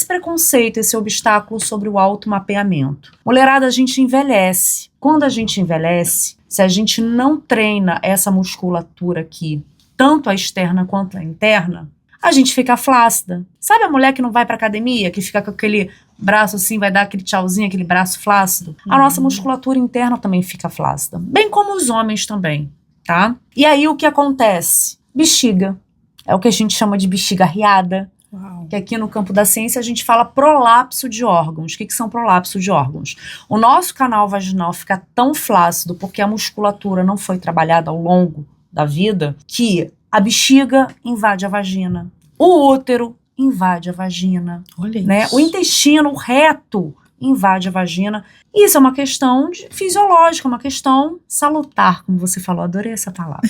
S2: preconceito, esse obstáculo sobre o automapeamento. Mulherada, a gente envelhece. Quando a gente envelhece, se a gente não treina essa musculatura aqui, tanto a externa quanto a interna, a gente fica flácida. Sabe a mulher que não vai pra academia, que fica com aquele braço assim, vai dar aquele tchauzinho, aquele braço flácido? A nossa musculatura interna também fica flácida. Bem como os homens também. Tá? E aí o que acontece? Bexiga. É o que a gente chama de bexiga riada.
S3: Uau.
S2: Que aqui no campo da ciência a gente fala prolapso de órgãos. O que são prolapso de órgãos? O nosso canal vaginal fica tão flácido porque a musculatura não foi trabalhada ao longo da vida que a bexiga invade a vagina. O útero invade a vagina.
S3: Olha
S2: né?
S3: isso.
S2: O intestino, o reto, invade a vagina. Isso é uma questão fisiológica, uma questão salutar, como você falou, adorei essa palavra.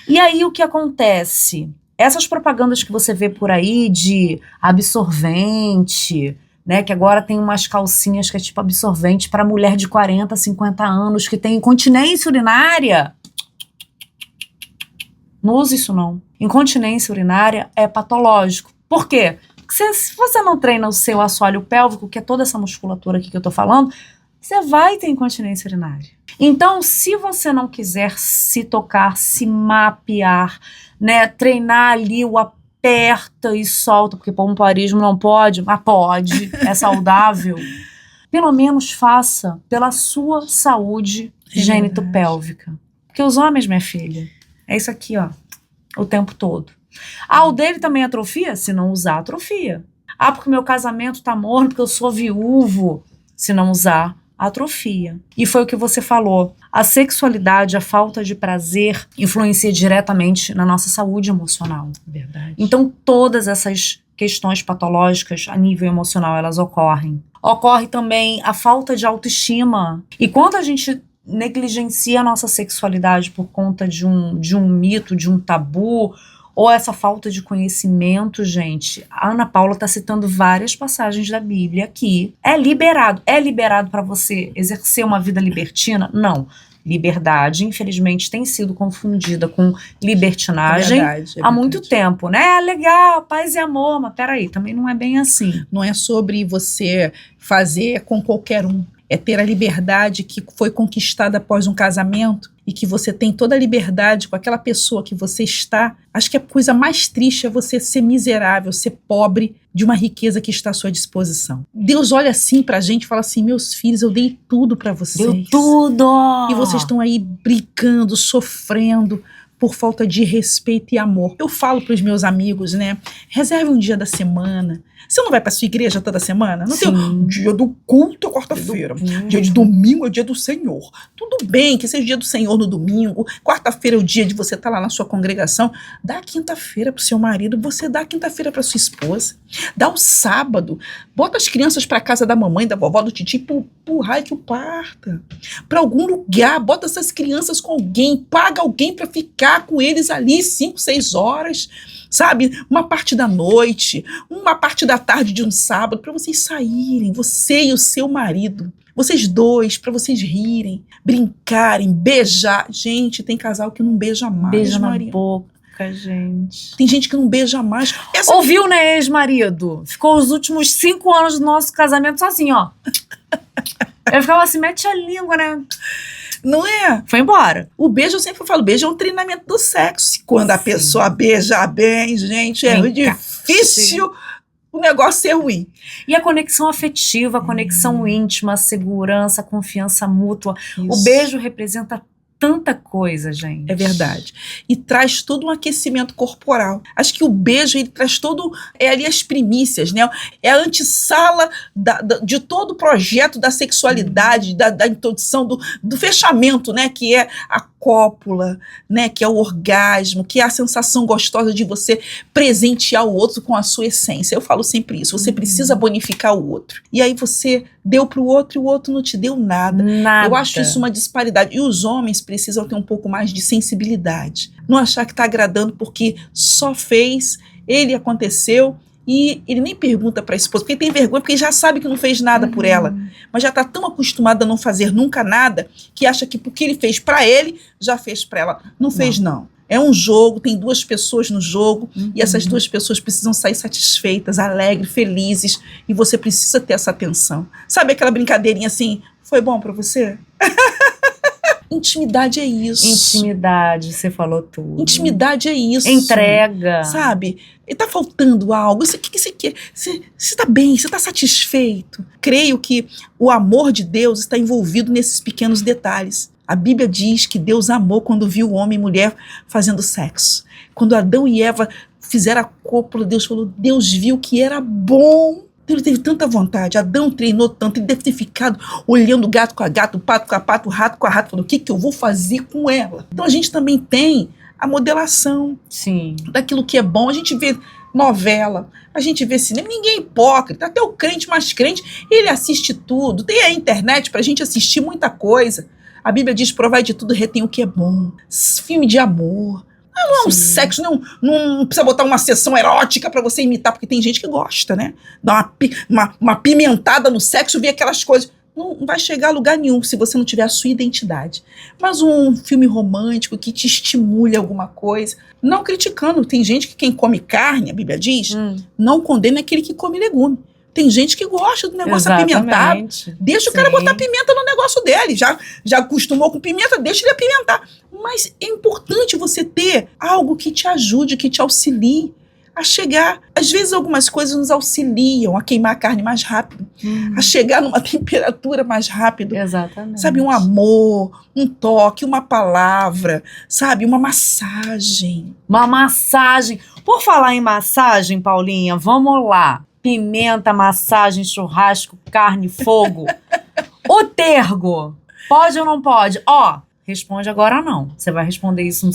S2: E aí o que acontece? Essas propagandas que você vê por aí de absorvente, né, que agora tem umas calcinhas que é tipo absorvente para mulher de 40, 50 anos que tem incontinência urinária. Não use isso não. Incontinência urinária é patológico. Por quê? Porque se você não treina o seu assoalho pélvico, que é toda essa musculatura aqui que eu tô falando, você vai ter incontinência urinária. Então, se você não quiser se tocar, se mapear, né, treinar ali o aperta e solta, porque pompoarismo não pode, mas pode, é saudável, pelo menos faça pela sua saúde gênito-pélvica. Porque os homens, minha filha, é isso aqui, ó, o tempo todo. O dele também atrofia? Se não usar, atrofia. Porque meu casamento tá morno, porque eu sou viúvo. Se não usar, atrofia. E foi o que você falou. A sexualidade, a falta de prazer, influencia diretamente na nossa saúde emocional.
S3: Verdade.
S2: Então, todas essas questões patológicas a nível emocional, elas ocorrem. Ocorre também a falta de autoestima. E quando a gente negligencia a nossa sexualidade por conta de um mito, de um tabu, ou essa falta de conhecimento, gente, a Ana Paula está citando várias passagens da Bíblia que é liberado para você exercer uma vida libertina? Não. Liberdade, infelizmente, tem sido confundida com libertinagem há muito tempo, né? É legal, paz e amor, mas peraí, também não é bem assim.
S3: Não é sobre você fazer com qualquer um. É ter a liberdade que foi conquistada após um casamento e que você tem toda a liberdade com aquela pessoa que você está. Acho que a coisa mais triste é você ser miserável, ser pobre de uma riqueza que está à sua disposição. Deus olha assim pra gente e fala assim, meus filhos, eu dei tudo pra vocês.
S2: Deu tudo!
S3: E vocês estão aí brigando, sofrendo por falta de respeito e amor. Eu falo pros meus amigos, né? Reserve um dia da semana. Você não vai pra sua igreja toda semana? Não tem o dia do culto é quarta-feira. Dia de domingo é o dia do Senhor. Tudo bem que seja o dia do Senhor no domingo. Quarta-feira é o dia de você estar lá na sua congregação. Dá a quinta-feira pro seu marido. Você dá a quinta-feira pra sua esposa. Dá o sábado. Bota as crianças pra casa da mamãe, da vovó, do titi, pro raio que o parta. Pra algum lugar. Bota essas crianças com alguém. Paga alguém pra ficar com eles ali 5, 6 horas. Sabe, uma parte da noite, uma parte da tarde de um sábado, para vocês saírem, você e o seu marido, vocês dois, para vocês rirem, brincarem, beijar. Gente, tem casal que não beija mais.
S2: Beija na boca, gente.
S3: Tem gente que não beija mais.
S2: Ouviu, né, ex-marido? Ficou os últimos 5 anos do nosso casamento só assim, ó. Eu ficava assim, mete a língua, né?
S3: Não é?
S2: Foi embora.
S3: O beijo, eu sempre falo, beijo é um treinamento do sexo. Quando a pessoa beija bem, gente, é difícil o negócio ser ruim.
S2: E a conexão afetiva, a conexão íntima, a segurança, a confiança mútua.
S3: Isso.
S2: O beijo representa tanta coisa, gente.
S3: É verdade. E traz todo um aquecimento corporal. Acho que o beijo, ele traz todo... É ali as primícias, né? É a antessala de todo o projeto da sexualidade, da introdução, do fechamento, né? Que é a cópula, né? Que é o orgasmo, que é a sensação gostosa de você presentear o outro com a sua essência. Eu falo sempre isso. Você precisa bonificar o outro. E aí você deu pro outro e o outro não te deu nada. Eu acho isso uma disparidade. E os homens precisam ter um pouco mais de sensibilidade. Não achar que está agradando porque só fez, ele aconteceu e ele nem pergunta para a esposa, porque tem vergonha, porque já sabe que não fez nada por ela, mas já está tão acostumado a não fazer nunca nada que acha que porque ele fez para ele, já fez para ela. Não fez, não. É um jogo, tem 2 pessoas no jogo e essas 2 pessoas precisam sair satisfeitas, alegres, felizes e você precisa ter essa atenção. Sabe aquela brincadeirinha assim, foi bom para você? Intimidade é isso.
S2: Intimidade, você falou tudo.
S3: Intimidade é isso.
S2: Entrega.
S3: Sabe? E tá faltando algo. O que você quer? Você tá bem? Você tá satisfeito? Creio que o amor de Deus está envolvido nesses pequenos detalhes. A Bíblia diz que Deus amou quando viu o homem e mulher fazendo sexo. Quando Adão e Eva fizeram a cópula, Deus falou, Deus viu que era bom. Ele teve tanta vontade, Adão treinou tanto, ele deve ter ficado olhando gato com a gato, pato com a pato, rato com a rato, falando, o que eu vou fazer com ela? Então a gente também tem a modelação daquilo que é bom. A gente vê novela, a gente vê cinema, ninguém é hipócrita, até o crente mais crente, ele assiste tudo, tem a internet pra gente assistir muita coisa. A Bíblia diz, provai de tudo, retém o que é bom. Filme de amor. Não é um sexo, não precisa botar uma sessão erótica pra você imitar, porque tem gente que gosta, né? Dá uma pimentada no sexo, ver aquelas coisas. Não vai chegar a lugar nenhum se você não tiver a sua identidade. Mas um filme romântico que te estimule alguma coisa, não criticando. Tem gente que quem come carne, a Bíblia diz, não condena aquele que come legume. Tem gente que gosta do negócio apimentado. Deixa o cara botar pimenta no negócio dele. Já acostumou com pimenta, deixa ele apimentar. Mas é importante você ter algo que te ajude, que te auxilie a chegar. Às vezes algumas coisas nos auxiliam a queimar a carne mais rápido, a chegar numa temperatura mais rápido.
S2: Exatamente.
S3: Sabe, um amor, um toque, uma palavra, sabe, uma massagem.
S2: Uma massagem. Por falar em massagem, Paulinha, vamos lá. Pimenta, massagem, churrasco, carne, fogo. O tergo, pode ou não pode? Ó, responde agora não. Você vai responder isso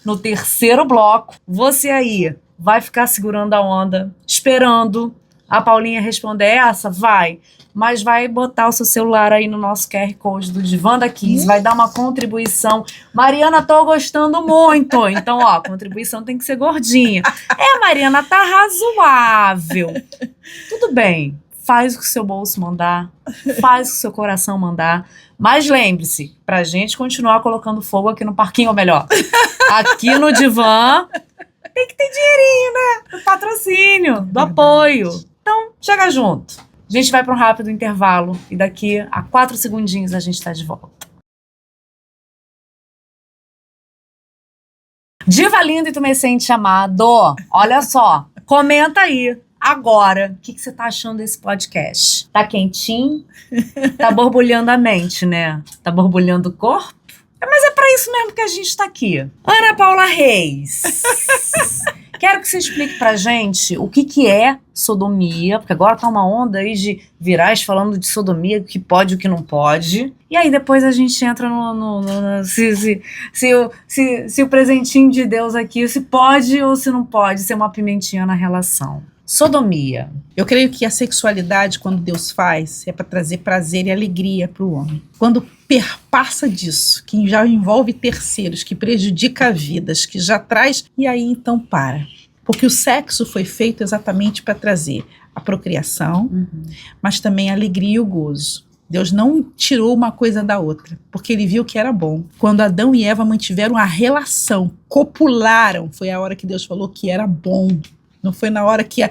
S2: no terceiro bloco. Você aí vai ficar segurando a onda, esperando a Paulinha responder essa? Vai. Mas vai botar o seu celular aí no nosso QR Code do Divã da Kiss, vai dar uma contribuição. Mariana, tô gostando muito. Então, ó, a contribuição tem que ser gordinha. Mariana, tá razoável. Tudo bem. Faz o que o seu bolso mandar, faz o que o seu coração mandar, mas lembre-se, pra gente continuar colocando fogo aqui no parquinho, ou melhor, aqui no Divã, tem que ter dinheirinho, né? Do patrocínio, do apoio. Então, chega junto. A gente vai para um rápido intervalo e daqui a 4 segundinhos a gente tá de volta. Diva linda e tumescente amado, olha só, comenta aí. Agora, o que você tá achando desse podcast? Tá quentinho? Tá borbulhando a mente, né? Tá borbulhando o corpo? Mas é pra isso mesmo que a gente tá aqui. Ana Paula Reis. Quero que você explique pra gente o que é sodomia, porque agora tá uma onda aí de virais falando de sodomia, o que pode e o que não pode. E aí depois a gente entra se o presentinho de Deus aqui, se pode ou se não pode ser uma pimentinha na relação. Sodomia.
S3: Eu creio que a sexualidade, quando Deus faz, é para trazer prazer e alegria para o homem. Quando perpassa disso, que já envolve terceiros, que prejudica vidas, que já traz, e aí então para. Porque o sexo foi feito exatamente para trazer a procriação, mas também a alegria e o gozo. Deus não tirou uma coisa da outra, porque ele viu que era bom. Quando Adão e Eva mantiveram a relação, copularam, foi a hora que Deus falou que era bom. Não foi na hora que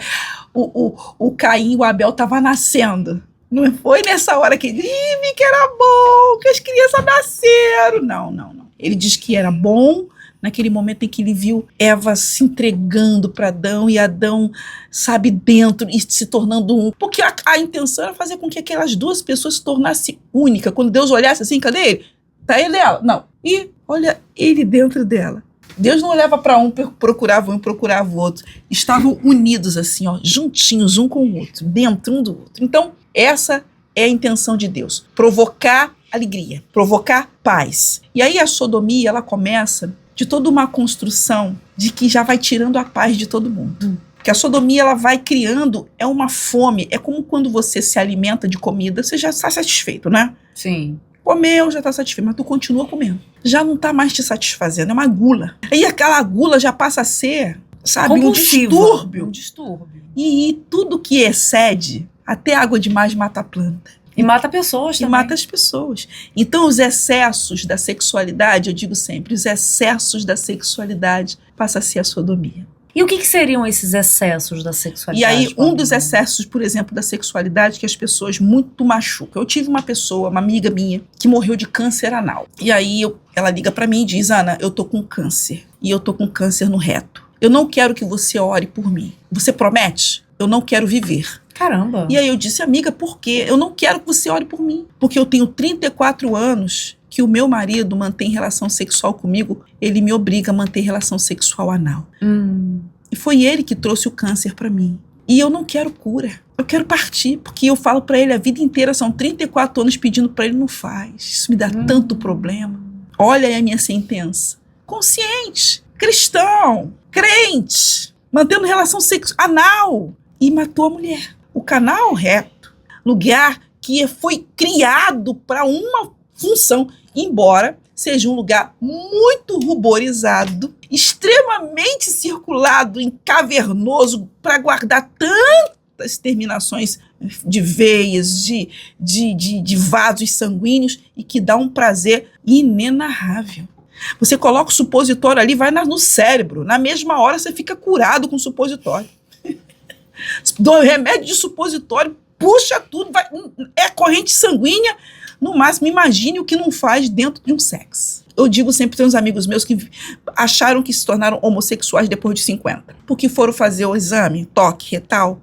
S3: o Caim e o Abel estavam nascendo. Não foi nessa hora que ele vi que era bom, que as crianças nasceram. Não. Ele diz que era bom naquele momento em que ele viu Eva se entregando para Adão e Adão, sabe, dentro e se tornando um. Porque a intenção era fazer com que aquelas duas pessoas se tornassem únicas. Quando Deus olhasse assim, cadê ele? Tá ele dela? Não. E olha ele dentro dela. Deus não olhava para um, procurava um e procurava o outro. Estavam unidos assim, ó, juntinhos um com o outro, dentro um do outro. Então, essa é a intenção de Deus. Provocar alegria, provocar paz. E aí a sodomia, ela começa de toda uma construção de que já vai tirando a paz de todo mundo. Porque a sodomia, ela vai criando, é uma fome. É como quando você se alimenta de comida, você já está satisfeito, né?
S2: Sim.
S3: Comeu, já está satisfeito, mas tu continua comendo. Já não está mais te satisfazendo, é uma gula. Aí aquela gula já passa a ser, sabe, um distúrbio.
S2: Um distúrbio.
S3: E tudo que excede, até água demais mata a planta.
S2: E mata pessoas também.
S3: E mata as pessoas. Então os excessos da sexualidade, eu digo sempre, os excessos da sexualidade passa a ser a sodomia.
S2: E o que seriam esses excessos da sexualidade?
S3: E aí, um dos excessos, por exemplo, da sexualidade que as pessoas muito machucam. Eu tive uma pessoa, uma amiga minha, que morreu de câncer anal. E aí, ela liga pra mim e diz, Ana, eu tô com câncer. E eu tô com câncer no reto. Eu não quero que você ore por mim. Você promete? Eu não quero viver.
S2: Caramba.
S3: E aí eu disse, amiga, por quê? Eu não quero que você ore por mim. Porque eu tenho 34 anos que o meu marido mantém relação sexual comigo, ele me obriga a manter relação sexual anal. E foi ele que trouxe o câncer pra mim. E eu não quero cura. Eu quero partir, porque eu falo pra ele a vida inteira, são 34 anos pedindo pra ele, não faz. Isso me dá tanto problema. Olha aí a minha sentença. Consciente, cristão, crente, mantendo relação sexual anal. E matou a mulher. O canal reto, lugar que foi criado para uma função, embora seja um lugar muito ruborizado, extremamente circulado, cavernoso, para guardar tantas terminações de veias, de vasos sanguíneos, e que dá um prazer inenarrável. Você coloca o supositório ali, vai no cérebro, na mesma hora você fica curado com o supositório. Do remédio de supositório, puxa tudo, vai, é corrente sanguínea, no máximo. Imagine o que não faz dentro de um sexo. Eu digo sempre, tem uns amigos meus que acharam que se tornaram homossexuais depois de 50, porque foram fazer o exame, toque retal,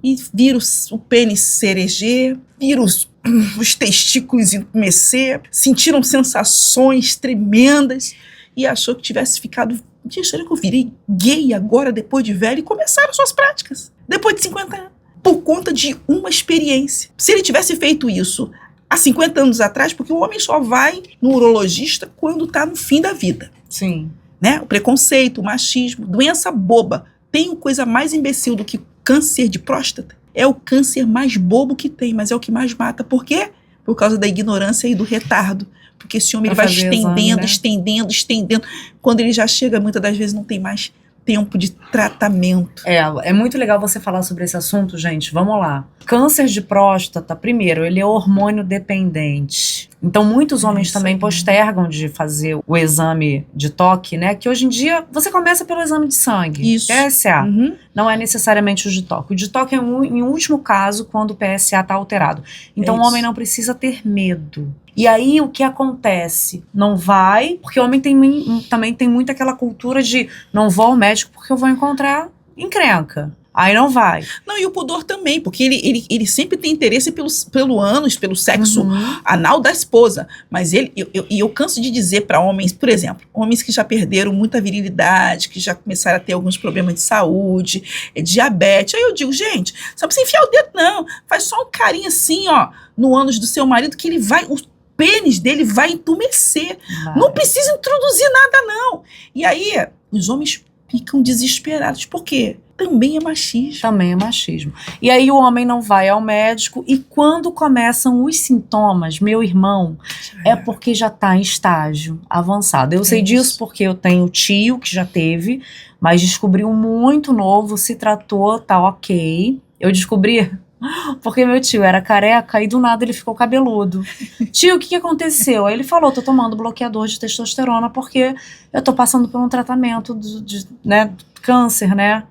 S3: e viram o pênis cereger, viram os testículos entumescer, sentiram sensações tremendas, e achou que tivesse ficado... Será que eu virei gay agora, depois de velho? E começaram suas práticas, depois de 50 anos. por conta de uma experiência. Se ele tivesse feito isso há 50 anos atrás, porque o homem só vai no urologista quando está no fim da vida.
S2: Sim.
S3: Né? O preconceito, o machismo, doença boba. Tem coisa mais imbecil do que câncer de próstata? É o câncer mais bobo que tem, mas é o que mais mata. Por quê? Por causa da ignorância e do retardo. Porque esse homem ele vai estendendo, estendendo. Quando ele já chega, muitas das vezes não tem mais tempo de tratamento.
S2: É muito legal você falar sobre esse assunto, gente. Vamos lá. Câncer de próstata, primeiro, ele é hormônio dependente. Então, muitos homens também postergam de fazer o exame de toque, né? Que hoje em dia, você começa pelo exame de sangue.
S3: Isso.
S2: PSA. Não é necessariamente o de toque. O de toque é em último caso, quando o PSA está alterado. Então, o homem não precisa ter medo. E aí, o que acontece? Não vai, porque o homem também tem muito aquela cultura de não vou ao médico porque eu vou encontrar encrenca. Aí não vai.
S3: Não, e o pudor também, porque ele sempre tem interesse pelo ânus, pelo sexo anal da esposa. Mas eu canso de dizer para homens, por exemplo, homens que já perderam muita virilidade, que já começaram a ter alguns problemas de saúde, diabetes. Aí eu digo, gente, você não precisa enfiar o dedo, não. Faz só um carinho assim, ó, no ânus do seu marido, que o pênis dele vai entumecer. Não precisa introduzir nada, não. E aí, os homens ficam desesperados. Por quê? Também é machismo.
S2: Também é machismo. E aí o homem não vai ao médico e quando começam os sintomas, meu irmão, é porque já está em estágio avançado. Eu sei disso porque eu tenho tio que já teve, mas descobriu muito novo, se tratou, tá ok. Eu descobri porque meu tio era careca e do nada ele ficou cabeludo. Tio, o que aconteceu? Aí ele falou, tô tomando bloqueador de testosterona porque eu tô passando por um tratamento de câncer, né?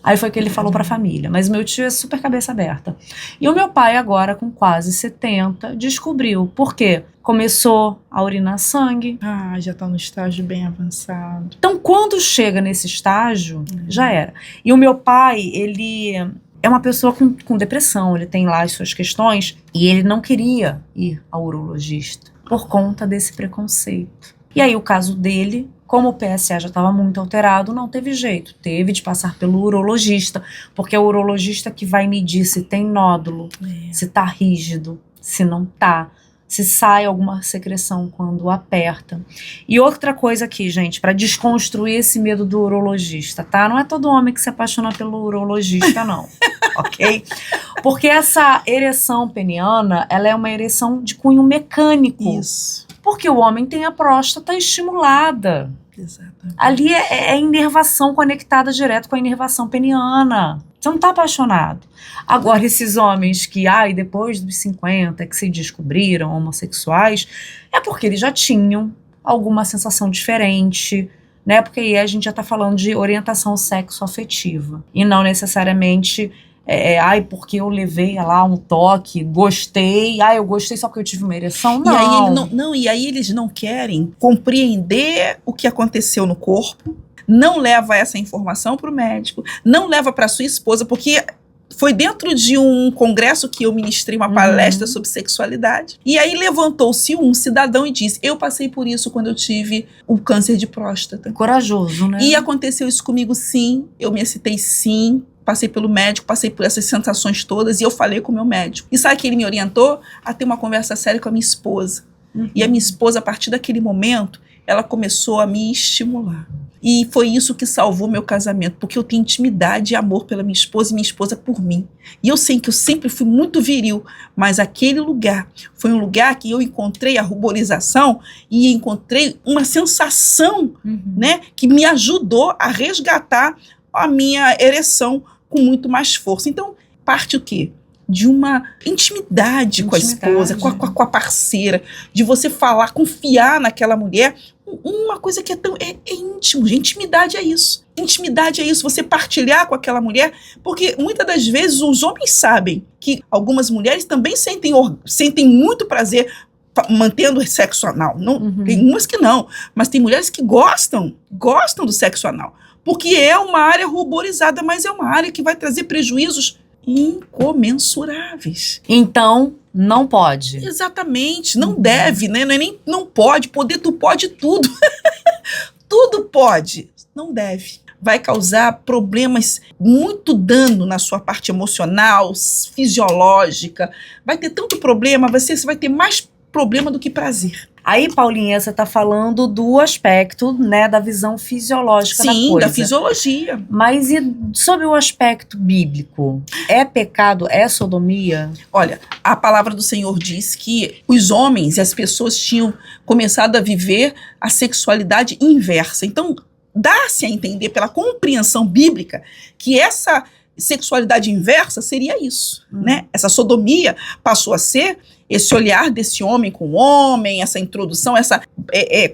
S2: Aí foi que ele falou pra família, mas meu tio é super cabeça aberta. E o meu pai agora, com quase 70, descobriu. Por quê? Começou a urinar sangue.
S3: Já tá no estágio bem avançado.
S2: Então, quando chega nesse estágio, já era. E o meu pai, ele é uma pessoa com depressão, ele tem lá as suas questões, e ele não queria ir ao urologista por conta desse preconceito. E aí o caso dele, como o PSA já estava muito alterado, não teve jeito. Teve de passar pelo urologista, porque é o urologista que vai medir se tem nódulo, se tá rígido, se não tá, se sai alguma secreção quando aperta. E outra coisa aqui, gente, para desconstruir esse medo do urologista, tá? Não é todo homem que se apaixona pelo urologista, não. Ok? Porque essa ereção peniana, ela é uma ereção de cunho mecânico.
S3: Isso.
S2: Porque o homem tem a próstata estimulada.
S3: Exatamente.
S2: Ali é inervação conectada direto com a inervação peniana. Você não está apaixonado. Agora, esses homens que, depois dos 50, que se descobriram homossexuais, é porque eles já tinham alguma sensação diferente, né? Porque aí a gente já está falando de orientação sexo-afetiva. E não necessariamente... porque eu levei lá um toque, gostei, eu gostei só porque eu tive uma ereção, não.
S3: E aí eles não querem compreender o que aconteceu no corpo, não leva essa informação para o médico, não leva para sua esposa, porque foi dentro de um congresso que eu ministrei uma palestra sobre sexualidade, e aí levantou-se um cidadão e disse, eu passei por isso quando eu tive o câncer de próstata.
S2: Corajoso, né?
S3: E aconteceu isso comigo sim, eu me excitei sim, passei pelo médico, passei por essas sensações todas e eu falei com o meu médico. E sabe que ele me orientou a ter uma conversa séria com a minha esposa. E a minha esposa, a partir daquele momento, ela começou a me estimular. E foi isso que salvou meu casamento, porque eu tenho intimidade e amor pela minha esposa e minha esposa por mim. E eu sei que eu sempre fui muito viril, mas aquele lugar foi um lugar que eu encontrei a ruborização e encontrei uma sensação, né, que me ajudou a resgatar a minha ereção com muito mais força. Então, parte o quê? De uma intimidade com a esposa, com a parceira, de você falar, confiar naquela mulher. Uma coisa que é íntimo, gente. Intimidade é isso. Intimidade é isso, você partilhar com aquela mulher, porque muitas das vezes os homens sabem que algumas mulheres também sentem muito prazer mantendo o sexo anal. Tem umas que não, mas tem mulheres que gostam do sexo anal, porque é uma área ruborizada, mas é uma área que vai trazer prejuízos incomensuráveis.
S2: Então, não pode.
S3: Exatamente, não deve, né? Não é nem não pode, poder tu pode tudo. Tudo pode, não deve. vai causar problemas, muito dano na sua parte emocional, fisiológica. Vai ter tanto problema, você vai ter mais problema do que prazer.
S2: Aí, Paulinha, você está falando do aspecto, né, da visão fisiológica da coisa.
S3: Sim, da fisiologia.
S2: Mas e sobre o aspecto bíblico? É pecado? É sodomia?
S3: Olha, a palavra do Senhor diz que os homens e as pessoas tinham começado a viver a sexualidade inversa. Então, dá-se a entender pela compreensão bíblica que essa sexualidade inversa seria isso, né? Essa sodomia passou a ser esse olhar desse homem com o homem, essa introdução, essa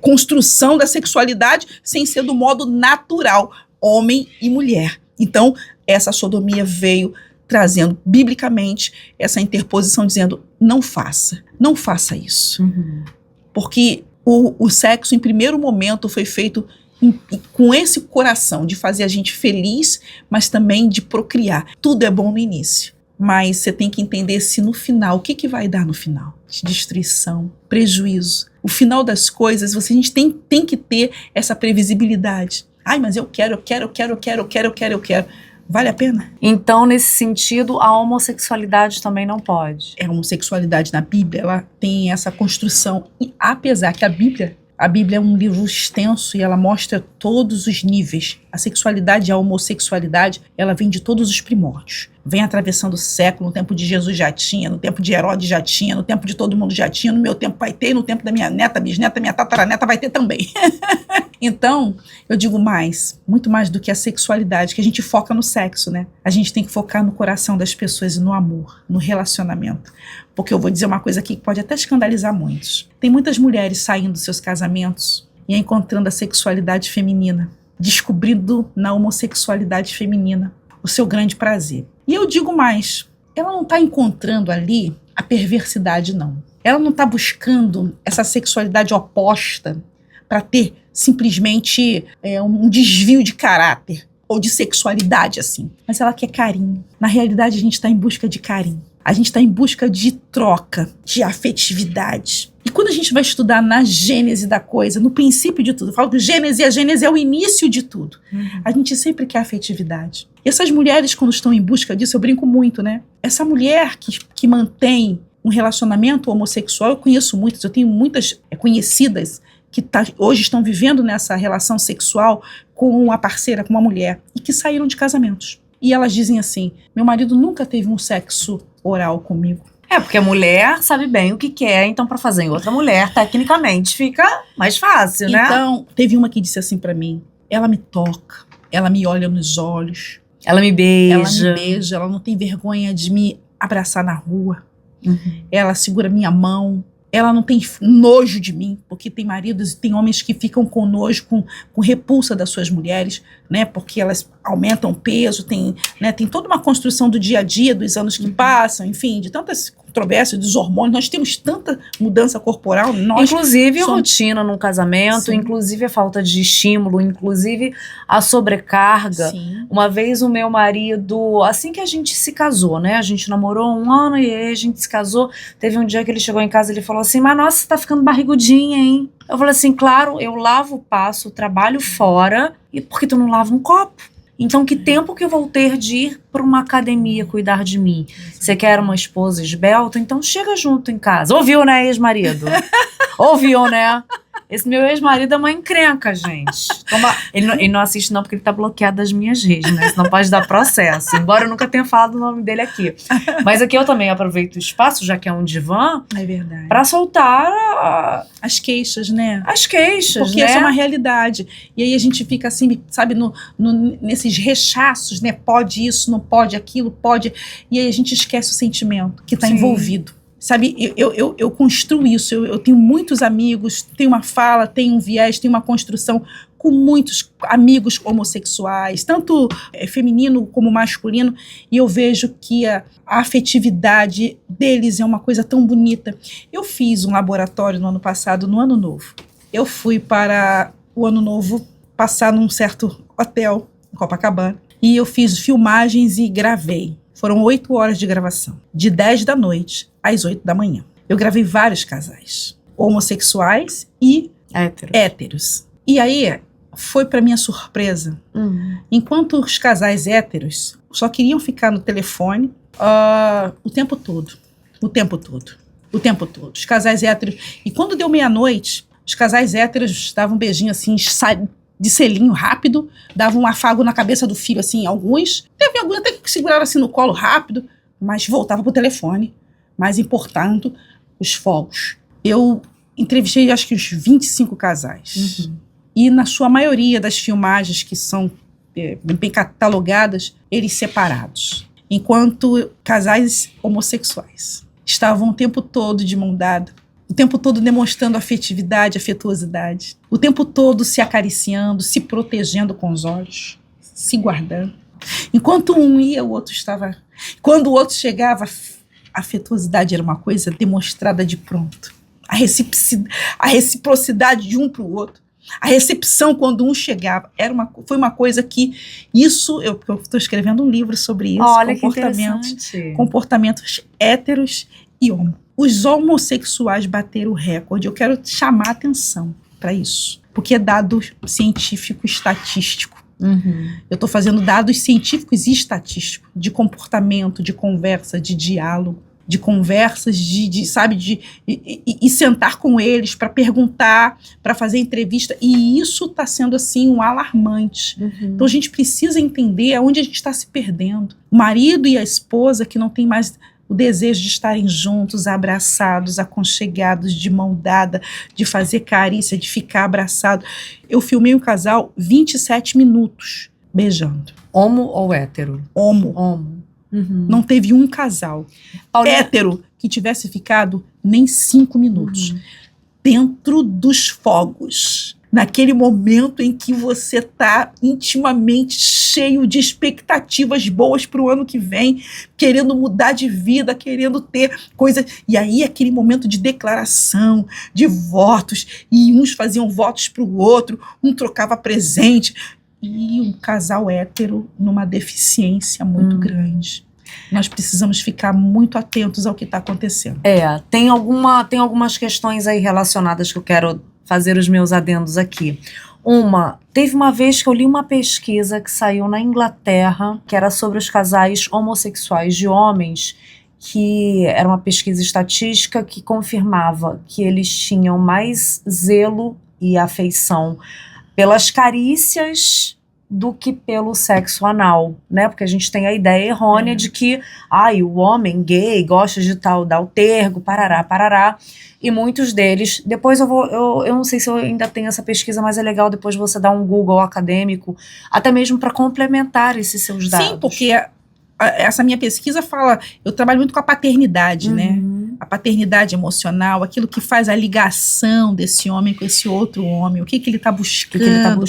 S3: construção da sexualidade sem ser do modo natural, homem e mulher. Então, essa sodomia veio trazendo, biblicamente, essa interposição dizendo, não faça isso. Porque o sexo, em primeiro momento, foi feito com esse coração de fazer a gente feliz, mas também de procriar. Tudo é bom no início. Mas você tem que entender se no final, o que vai dar no final? Destruição, prejuízo. O final das coisas, a gente tem que ter essa previsibilidade. Ai, mas eu quero. Vale a pena?
S2: Então, nesse sentido, a homossexualidade também não pode.
S3: A homossexualidade na Bíblia, ela tem essa construção. E apesar que a Bíblia é um livro extenso e ela mostra todos os níveis. A sexualidade e a homossexualidade, ela vem de todos os primórdios. Vem atravessando o século, no tempo de Jesus já tinha, no tempo de Herodes já tinha, no tempo de todo mundo já tinha, no meu tempo vai ter, no tempo da minha neta, bisneta, minha tataraneta vai ter também. Então, eu digo muito mais do que a sexualidade, que a gente foca no sexo, né? A gente tem que focar no coração das pessoas e no amor, no relacionamento. Porque eu vou dizer uma coisa aqui que pode até escandalizar muitos. Tem muitas mulheres saindo dos seus casamentos e encontrando a sexualidade feminina, descobrindo na homossexualidade feminina o seu grande prazer. E eu digo mais, ela não está encontrando ali a perversidade, não. Ela não está buscando essa sexualidade oposta para ter simplesmente um desvio de caráter ou de sexualidade, assim. Mas ela quer carinho. Na realidade, a gente está em busca de carinho. A gente está em busca de troca, de afetividade. E quando a gente vai estudar na gênese da coisa, no princípio de tudo, eu falo que a gênese é o início de tudo. A gente sempre quer afetividade. E essas mulheres, quando estão em busca disso, eu brinco muito, né? Essa mulher que mantém um relacionamento homossexual, eu conheço muitas, eu tenho muitas conhecidas que hoje estão vivendo nessa relação sexual com uma parceira, com uma mulher, e que saíram de casamentos. E elas dizem assim, meu marido nunca teve um sexo oral comigo.
S2: Porque a mulher sabe bem o que quer, então para fazer em outra mulher, tecnicamente, fica mais fácil, né?
S3: Então, teve uma que disse assim para mim, ela me toca, ela me olha nos olhos.
S2: Ela me beija.
S3: Ela não tem vergonha de me abraçar na rua. Ela segura minha mão. Ela não tem nojo de mim, porque tem maridos e tem homens que ficam com nojo, com repulsa das suas mulheres, né? Porque elas aumentam o peso, tem toda uma construção do dia a dia, dos anos que passam, enfim, de tantas controvérsias, dos hormônios. Nós temos tanta mudança corporal.
S2: Inclusive a rotina num casamento, sim, inclusive a falta de estímulo, inclusive a sobrecarga.
S3: Sim.
S2: Uma vez o meu marido, assim que a gente se casou, né? A gente namorou 1 ano e aí a gente se casou. Teve um dia que ele chegou em casa e ele falou assim, mas nossa, você tá ficando barrigudinha, hein? Eu falei assim, claro, eu lavo o passo, trabalho fora, e por que tu não lava um copo? Então, que tempo que eu vou ter de ir para uma academia cuidar de mim? Você quer uma esposa esbelta? Então chega junto em casa. Ouviu, né, ex-marido? Ouviu, né? Esse meu ex-marido é uma encrenca, gente. Ele não assiste não, porque ele tá bloqueado das minhas redes, né? Senão pode dar processo. Embora eu nunca tenha falado o nome dele aqui. Mas aqui eu também aproveito o espaço, já que é um divã,
S3: é verdade,
S2: pra soltar
S3: as queixas, né?
S2: As queixas,
S3: porque essa é uma realidade. E aí a gente fica assim, sabe, nesses rechaços, né? Pode isso, não pode aquilo, pode. E aí a gente esquece o sentimento que tá envolvido. Sabe, eu construo isso, eu tenho muitos amigos, tenho uma fala, tenho um viés, tenho uma construção com muitos amigos homossexuais, tanto feminino como masculino, e eu vejo que a afetividade deles é uma coisa tão bonita. Eu fiz um laboratório no ano passado, no Ano Novo. Eu fui para o Ano Novo passar num certo hotel, em Copacabana, e eu fiz filmagens e gravei. Foram 8 horas de gravação, de 10 da noite às 8 da manhã. Eu gravei vários casais, homossexuais e héteros. E aí, foi para minha surpresa. Enquanto os casais héteros só queriam ficar no telefone o tempo todo. O tempo todo. O tempo todo. Os casais héteros. E quando deu meia-noite, os casais héteros davam um beijinho assim, de selinho rápido, davam um afago na cabeça do filho, assim, alguns. Teve alguns até que seguraram assim no colo rápido, mas voltava pro telefone, mais importando os fogos. Eu entrevistei acho que uns 25 casais. E na sua maioria das filmagens que são bem catalogadas, eles separados. Enquanto casais homossexuais estavam o tempo todo de mão dada, o tempo todo demonstrando afetividade, afetuosidade, o tempo todo se acariciando, se protegendo com os olhos, se guardando. Enquanto um ia, o outro estava... Quando o outro chegava, a afetuosidade era uma coisa demonstrada de pronto. A reciprocidade de um para o outro. A recepção quando um chegava foi uma coisa que isso, eu estou escrevendo um livro sobre isso.
S2: Olha que interessante.
S3: Comportamentos héteros e homo. Os homossexuais bateram o recorde. Eu quero chamar a atenção para isso, porque é dado científico estatístico. Eu estou fazendo dados científicos e estatísticos de comportamento, de conversa, de diálogo, de conversas, e sentar com eles para perguntar, para fazer entrevista, e isso está sendo assim um alarmante. Então a gente precisa entender aonde a gente está se perdendo. O marido e a esposa que não tem mais o desejo de estarem juntos, abraçados, aconchegados, de mão dada, de fazer carícia, de ficar abraçado. Eu filmei um casal 27 minutos beijando.
S2: Homo ou hétero?
S3: Homo. Não teve um casal hétero que tivesse ficado nem 5 minutos dentro dos fogos, naquele momento em que você está intimamente cheio de expectativas boas para o ano que vem, querendo mudar de vida, querendo ter coisas, e aí aquele momento de declaração, de votos, e uns faziam votos para o outro, um trocava presente, e um casal hétero numa deficiência muito grande. Nós precisamos ficar muito atentos ao que está acontecendo.
S2: Tem algumas questões aí relacionadas que eu quero fazer os meus adendos aqui. Teve uma vez que eu li uma pesquisa que saiu na Inglaterra, que era sobre os casais homossexuais de homens, que era uma pesquisa estatística que confirmava que eles tinham mais zelo e afeição pelas carícias do que pelo sexo anal, né? Porque a gente tem a ideia errônea de que o homem gay gosta de dar o tergo, parará, e muitos deles, depois eu não sei se eu ainda tenho essa pesquisa, mas é legal depois você dar um Google acadêmico, até mesmo para complementar esses seus dados.
S3: Sim, porque essa minha pesquisa fala, eu trabalho muito com a paternidade, né? A paternidade emocional, aquilo que faz a ligação desse homem com esse outro homem, o que ele está buscando.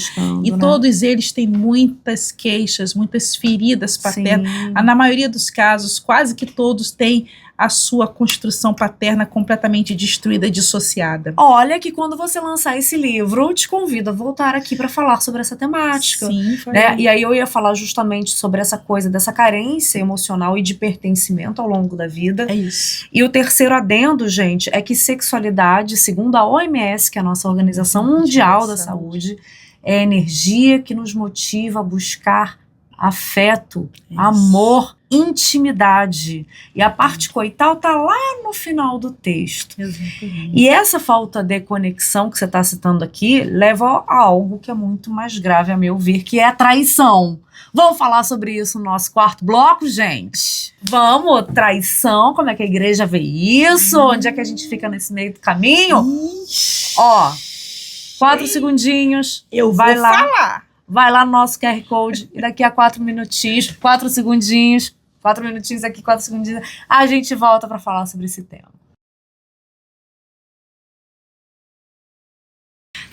S3: E
S2: né?
S3: Todos eles têm muitas queixas, muitas feridas paternas. Na maioria dos casos, quase que todos têm a sua construção paterna completamente destruída e dissociada.
S2: Olha que quando você lançar esse livro, eu te convido a voltar aqui para falar sobre essa temática.
S3: Sim, foi.
S2: Né? E aí eu ia falar justamente sobre essa coisa dessa carência emocional e de pertencimento ao longo da vida.
S3: É isso.
S2: E o terceiro adendo, gente, é que sexualidade, segundo a OMS, que é a nossa Organização Mundial da Saúde, é a energia que nos motiva a buscar afeto, amor, intimidade. E a parte coital tá lá no final do texto.
S3: Exatamente.
S2: E essa falta de conexão que você está citando aqui leva a algo que é muito mais grave, a meu ver, que é a traição. Vamos falar sobre isso no nosso quarto bloco, gente? Vamos, traição, como é que a igreja vê isso? Onde é que a gente fica nesse meio do caminho? Ó, 4 segundinhos.
S3: Eu
S2: vai
S3: vou
S2: lá.
S3: falar.
S2: Vai lá no nosso QR Code e daqui a 4 minutinhos, 4 segundinhos, 4 minutinhos aqui, 4 segundinhos, a gente volta para falar sobre esse tema.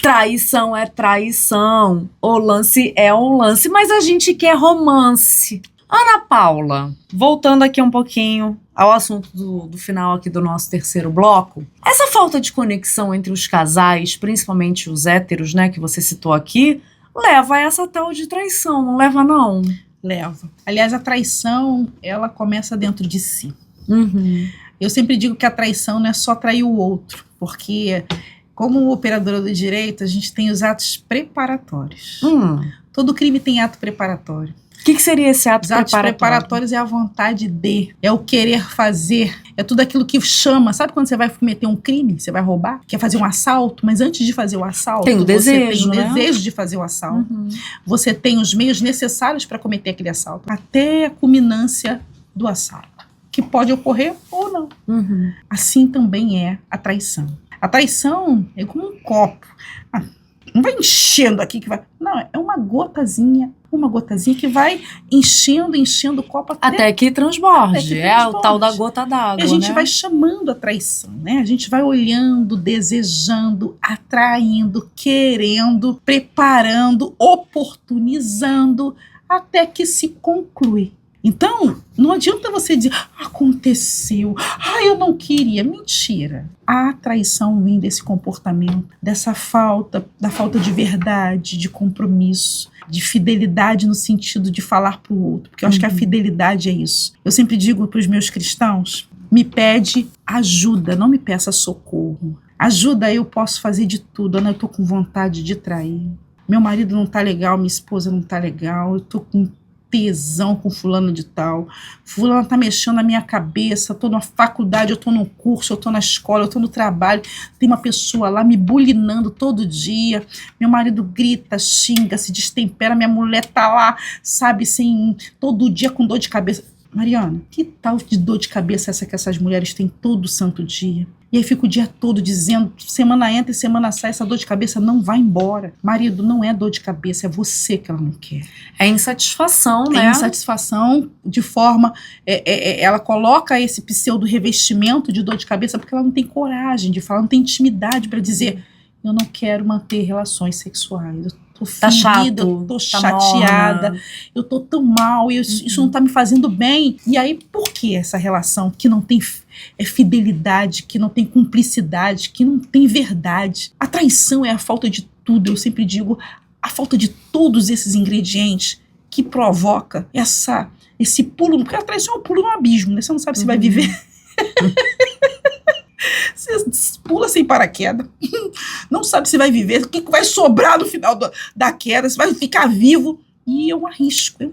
S2: Traição é traição, o lance é um lance, mas a gente quer romance. Ana Paula, voltando aqui um pouquinho ao assunto do final aqui do nosso terceiro bloco, essa falta de conexão entre os casais, principalmente os héteros, né, que você citou aqui, leva a essa tal de traição, não leva não?
S3: Leva. Aliás, a traição, ela começa dentro de si.
S2: Uhum.
S3: Eu sempre digo que a traição não é só trair o outro, porque Como operadora do direito, a gente tem os atos preparatórios. Todo crime tem ato preparatório.
S2: O que seria esse ato
S3: Os atos preparatórios é a vontade de, é o querer fazer, é tudo aquilo que chama. Sabe quando você vai cometer um crime, você vai roubar, quer fazer um assalto, mas antes de fazer o assalto,
S2: tem o desejo,
S3: você tem o desejo de fazer o assalto. Você tem os meios necessários para cometer aquele assalto, até a culminância do assalto, que pode ocorrer ou não. Assim também é a traição. A traição é como um copo. Não vai enchendo aqui que vai. Não, é uma gotazinha que vai enchendo o copo
S2: até que transborde. É o tal da gota d'água.
S3: E a gente vai chamando a traição, né? A gente vai olhando, desejando, atraindo, querendo, preparando, oportunizando, até que se conclui. Então, não adianta você dizer, aconteceu, eu não queria. Mentira. A traição vem desse comportamento, da falta de verdade, de compromisso, de fidelidade no sentido de falar para o outro. Porque eu acho que a fidelidade é isso. Eu sempre digo para os meus cristãos, me pede ajuda, não me peça socorro. Ajuda eu posso fazer de tudo, eu estou com vontade de trair. Meu marido não está legal, minha esposa não está legal, eu estou com tesão com fulano de tal, fulano tá mexendo na minha cabeça, eu tô na faculdade, eu tô no curso, eu tô na escola, eu tô no trabalho, tem uma pessoa lá me bulinando todo dia, meu marido grita, xinga, se destempera, minha mulher tá lá, sabe, todo dia com dor de cabeça. Mariana, que tal de dor de cabeça essa que essas mulheres têm todo santo dia? E aí fica o dia todo dizendo, semana entra e semana sai, essa dor de cabeça não vai embora. Marido, não é dor de cabeça, é você que ela não quer.
S2: É insatisfação, né?
S3: É insatisfação de forma... ela coloca esse pseudo revestimento de dor de cabeça porque ela não tem coragem de falar, não tem intimidade para dizer, eu não quero manter relações sexuais, eu tô ferida, eu tô chateada, morna. Eu tô tão mal, isso não tá me fazendo bem. E aí, por que essa relação que não tem fidelidade, que não tem cumplicidade, que não tem verdade? A traição é a falta de tudo, eu sempre digo, a falta de todos esses ingredientes que provoca esse pulo, porque a traição é um pulo no abismo, né? Você não sabe se vai viver. Você pula sem paraquedas, não sabe se vai viver, o que vai sobrar no final da queda, se vai ficar vivo, e é um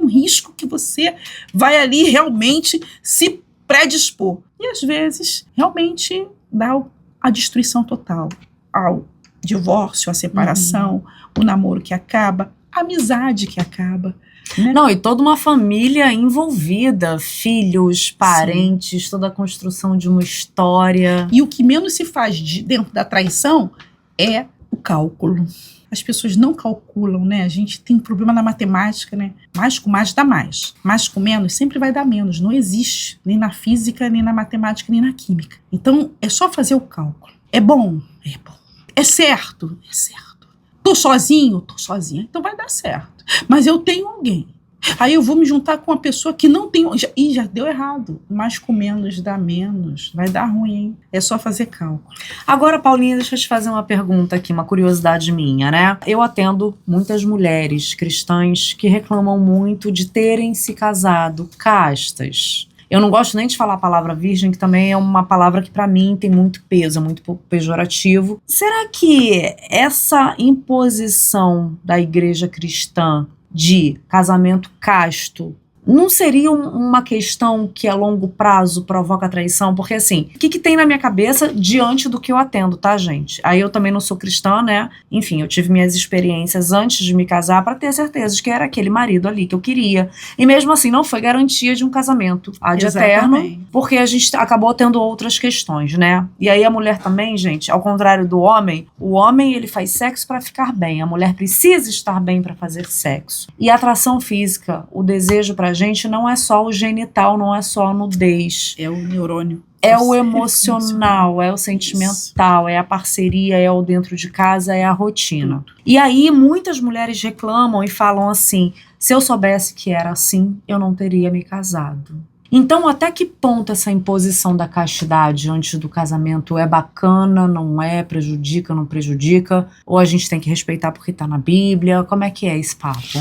S3: risco que você vai ali realmente se predispor. E às vezes realmente dá a destruição total, ao divórcio, a separação, o namoro que acaba, a amizade que acaba. Né?
S2: Não, e toda uma família envolvida, filhos, parentes, toda a construção de uma história.
S3: E o que menos se faz dentro da traição é o cálculo. As pessoas não calculam, né? A gente tem problema na matemática, né? Mais com mais dá mais. Mais com menos sempre vai dar menos. Não existe, nem na física, nem na matemática, nem na química. Então, é só fazer o cálculo. É bom? É bom. É certo? É certo. Tô sozinho? Tô sozinha. Então vai dar certo. Mas eu tenho alguém. Aí eu vou me juntar com uma pessoa que não tem... já deu errado. Mais com menos dá menos. Vai dar ruim, hein? É só fazer cálculo.
S2: Agora, Paulinha, deixa eu te fazer uma pergunta aqui, uma curiosidade minha, né? Eu atendo muitas mulheres cristãs que reclamam muito de terem se casado castas. Eu não gosto nem de falar a palavra virgem, que também é uma palavra que para mim tem muito peso, é muito pejorativo. Será que essa imposição da igreja cristã de casamento casto não seria uma questão que a longo prazo provoca traição? Porque assim, o que tem na minha cabeça diante do que eu atendo, tá, gente? Aí eu também não sou cristã, né? Enfim, eu tive minhas experiências antes de me casar para ter certeza de que era aquele marido ali que eu queria. E mesmo assim, não foi garantia de um casamento ad eterno, porque a gente acabou tendo outras questões, né? E aí a mulher também, gente, ao contrário do homem, o homem ele faz sexo para ficar bem, a mulher precisa estar bem para fazer sexo. E a atração física, o desejo pra gente não é só o genital, não é só a nudez.
S3: É o neurônio.
S2: É o emocional, é o sentimental, é a parceria, é o dentro de casa, é a rotina. E aí muitas mulheres reclamam e falam assim, se eu soubesse que era assim, eu não teria me casado. Então, até que ponto essa imposição da castidade antes do casamento é bacana, não é, prejudica, não prejudica? Ou a gente tem que respeitar porque está na Bíblia? Como é que é esse papo?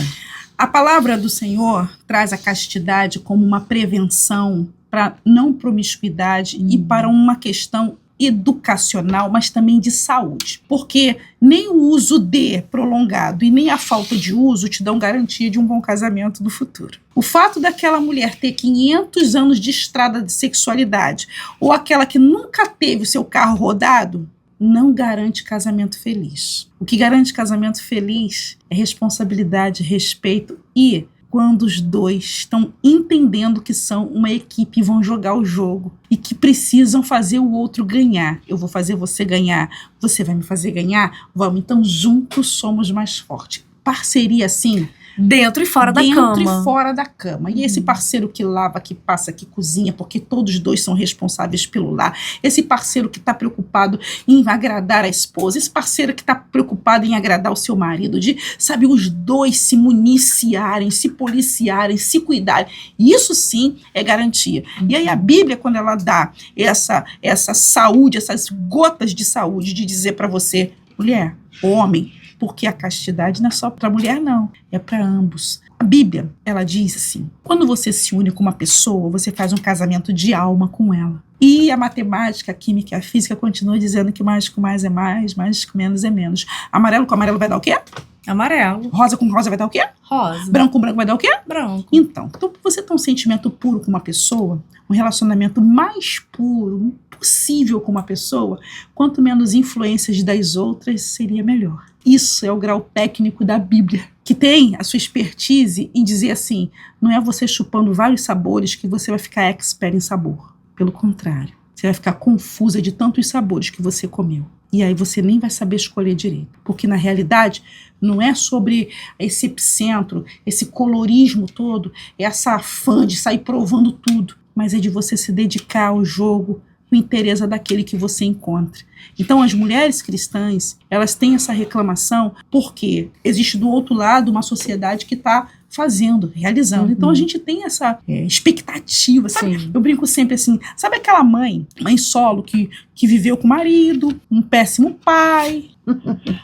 S3: A palavra do Senhor traz a castidade como uma prevenção para não promiscuidade e para uma questão educacional, mas também de saúde. Porque nem o uso de prolongado e nem a falta de uso te dão garantia de um bom casamento no futuro. O fato daquela mulher ter 500 anos de estrada de sexualidade ou aquela que nunca teve o seu carro rodado não garante casamento feliz. O que garante casamento feliz é responsabilidade, respeito e quando os dois estão entendendo que são uma equipe e vão jogar o jogo e que precisam fazer o outro ganhar. Eu vou fazer você ganhar, você vai me fazer ganhar, vamos, então juntos somos mais fortes. Parceria assim,
S2: Dentro e fora da cama.
S3: dentro e fora da cama. E esse parceiro que lava, que passa, que cozinha, porque todos dois são responsáveis pelo lar. Esse parceiro que está preocupado em agradar a esposa. Esse parceiro que está preocupado em agradar o seu marido. De, sabe, os dois se municiarem, se policiarem, se cuidarem. Isso sim é garantia. E aí a Bíblia, quando ela dá essa saúde, essas gotas de saúde, de dizer para você, mulher, homem, porque a castidade não é só para a mulher, não. É para ambos. A Bíblia, ela diz assim, quando você se une com uma pessoa, você faz um casamento de alma com ela. E a matemática, a química e a física continuam dizendo que mais com mais é mais com menos é menos. Amarelo com amarelo vai dar o quê?
S2: Amarelo.
S3: Rosa com rosa vai dar o quê?
S2: Rosa.
S3: Branco com branco vai dar o quê?
S2: Branco.
S3: Então, você tem um sentimento puro com uma pessoa, um relacionamento mais puro possível com uma pessoa, quanto menos influências das outras, seria melhor. Isso é o grau técnico da Bíblia, que tem a sua expertise em dizer assim, não é você chupando vários sabores que você vai ficar expert em sabor. Pelo contrário, você vai ficar confusa de tantos sabores que você comeu. E aí você nem vai saber escolher direito. Porque na realidade não é sobre esse epicentro, esse colorismo todo, essa afã de sair provando tudo, mas é de você se dedicar ao jogo, com interesse daquele que você encontra. Então as mulheres cristãs, elas têm essa reclamação porque existe do outro lado uma sociedade que está fazendo, realizando. Então a gente tem essa expectativa, sabe?
S2: Sim.
S3: Eu brinco sempre assim, sabe aquela mãe solo que viveu com o marido, um péssimo pai,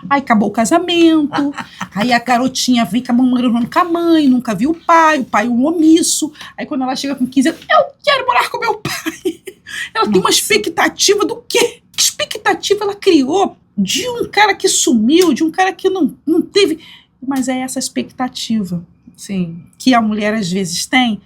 S3: aí acabou o casamento, aí a garotinha vem com a mamãe com a mãe, nunca viu o pai um omisso, aí quando ela chega com 15 anos, eu quero morar com meu pai. Ela tem uma expectativa do quê? Que expectativa ela criou de um cara que sumiu, de um cara que não teve, mas é essa expectativa.
S2: Sim.
S3: Que a mulher às vezes tem.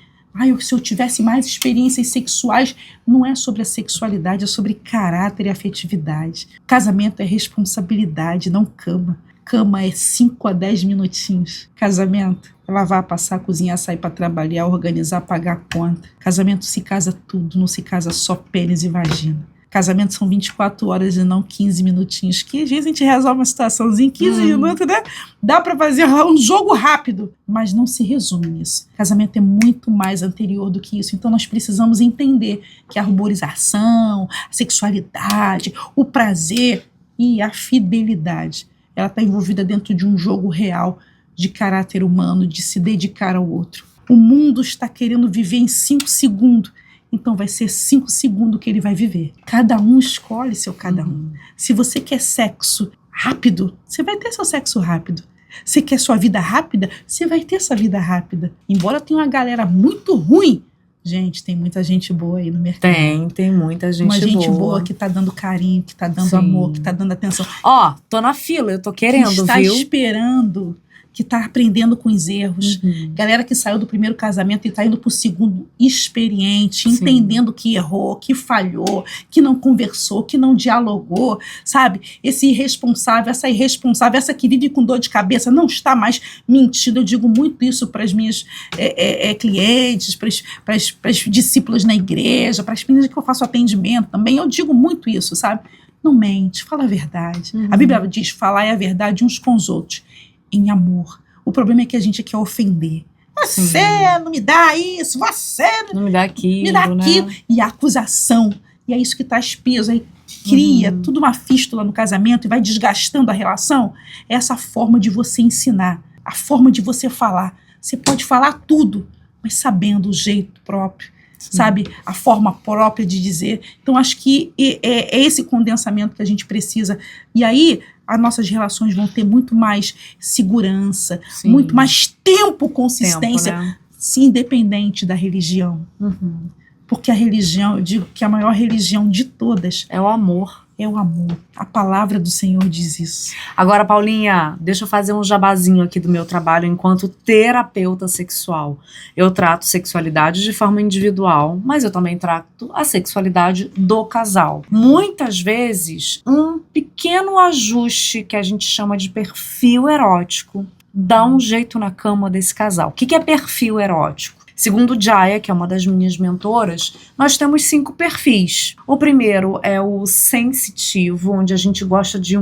S3: Se eu tivesse mais experiências sexuais, não é sobre a sexualidade, é sobre caráter e afetividade. Casamento é responsabilidade, não cama. Cama é 5 a 10 minutinhos. Casamento é lavar, passar, cozinhar, sair para trabalhar, organizar, pagar a conta. Casamento se casa tudo, não se casa só pênis e vagina. Casamento são 24 horas e não 15 minutinhos. Que às vezes a gente resolve uma situaçãozinha em 15 minutos, né? Dá para fazer um jogo rápido, mas não se resume nisso. Casamento é muito mais anterior do que isso. Então nós precisamos entender que a arborização, a sexualidade, o prazer e a fidelidade, ela está envolvida dentro de um jogo real de caráter humano, de se dedicar ao outro. O mundo está querendo viver em 5 segundos. Então vai ser 5 segundos que ele vai viver. Cada um escolhe seu cada um. Se você quer sexo rápido, você vai ter seu sexo rápido. Se quer sua vida rápida, você vai ter sua vida rápida. Embora tenha uma galera muito ruim, gente, tem muita gente boa aí no mercado.
S2: Tem muita gente boa.
S3: Uma gente boa que tá dando carinho, que tá dando amor, que tá dando atenção.
S2: Tô na fila, eu tô querendo,
S3: que está
S2: viu?
S3: Esperando, que está aprendendo com os erros. Galera que saiu do primeiro casamento e está indo para o segundo experiente, entendendo que errou, que falhou, que não conversou, que não dialogou, sabe? Esse irresponsável, essa que vive com dor de cabeça, não está mais mentindo. Eu digo muito isso para as minhas clientes, para as discípulas na igreja, para as meninas que eu faço atendimento também. Eu digo muito isso, sabe? Não mente, fala a verdade. A Bíblia diz, falar é a verdade uns com os outros. Em amor. O problema é que a gente quer ofender. Você não me dá isso, você
S2: não me dá aquilo,
S3: né? E a acusação. E é isso que traz peso. Aí cria tudo uma fístula no casamento e vai desgastando a relação. É essa forma de você ensinar. A forma de você falar. Você pode falar tudo, mas sabendo o jeito próprio. Sabe? A forma própria de dizer. Então, acho que é esse condensamento que a gente precisa. E aí, as nossas relações vão ter muito mais segurança, muito mais consistência,
S2: né?
S3: Sim, independente da religião. Porque a religião, eu digo que a maior religião de todas
S2: É o amor.
S3: é o amor. A palavra do Senhor diz isso.
S2: Agora, Paulinha, deixa eu fazer um jabazinho aqui do meu trabalho enquanto terapeuta sexual. Eu trato sexualidade de forma individual, mas eu também trato a sexualidade do casal. Muitas vezes, um pequeno ajuste que a gente chama de perfil erótico dá um jeito na cama desse casal. O que é perfil erótico? Segundo Jaya, que é uma das minhas mentoras, nós temos 5 perfis. O primeiro é o sensitivo, onde a gente gosta de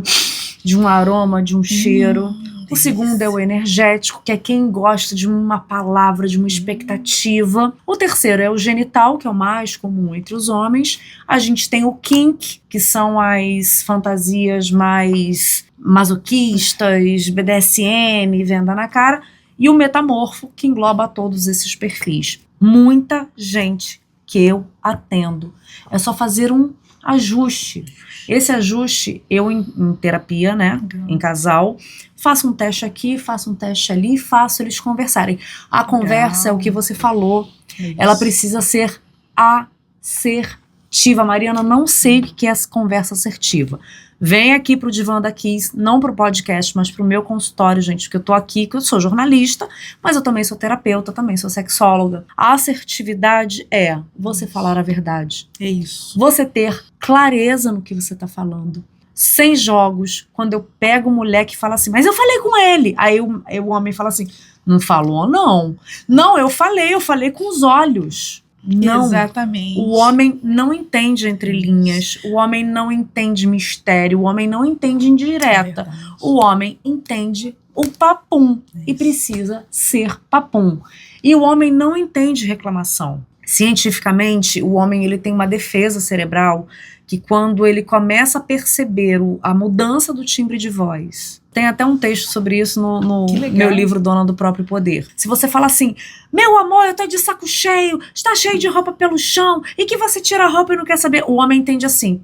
S2: um aroma, de um cheiro. O segundo é o energético, que é quem gosta de uma palavra, de uma expectativa. O terceiro é o genital, que é o mais comum entre os homens. A gente tem o kink, que são as fantasias mais masoquistas, BDSM, venda na cara. E o metamorfo, que engloba todos esses perfis. Muita gente que eu atendo. É só fazer um ajuste. Esse ajuste, eu em terapia, né, em casal, faço um teste aqui, faço um teste ali, faço eles conversarem. A conversa é o que você falou. Ela precisa ser assertiva. Mariana, não sei o que é essa conversa assertiva. Vem aqui pro Divã da Kiss, não pro podcast, mas pro meu consultório, gente, porque eu tô aqui, que eu sou jornalista, mas eu também sou terapeuta, também sou sexóloga. A assertividade é você falar a verdade.
S3: É isso.
S2: Você ter clareza no que você tá falando. Sem jogos. Quando eu pego um moleque e fala assim, mas eu falei com ele. Aí o homem fala assim, não falou, não. Não, eu falei com os olhos. Não,
S3: exatamente.
S2: O homem não entende entre linhas, o homem não entende mistério, o homem não entende indireta, o homem entende o papum e precisa ser papum. E o homem não entende reclamação. Cientificamente, o homem ele tem uma defesa cerebral que quando ele começa a perceber a mudança do timbre de voz, tem até um texto sobre isso no meu livro Dona do Próprio Poder. Se você fala assim, meu amor, eu tô de saco cheio, está cheio de roupa pelo chão, e que você tira a roupa e não quer saber, o homem entende assim,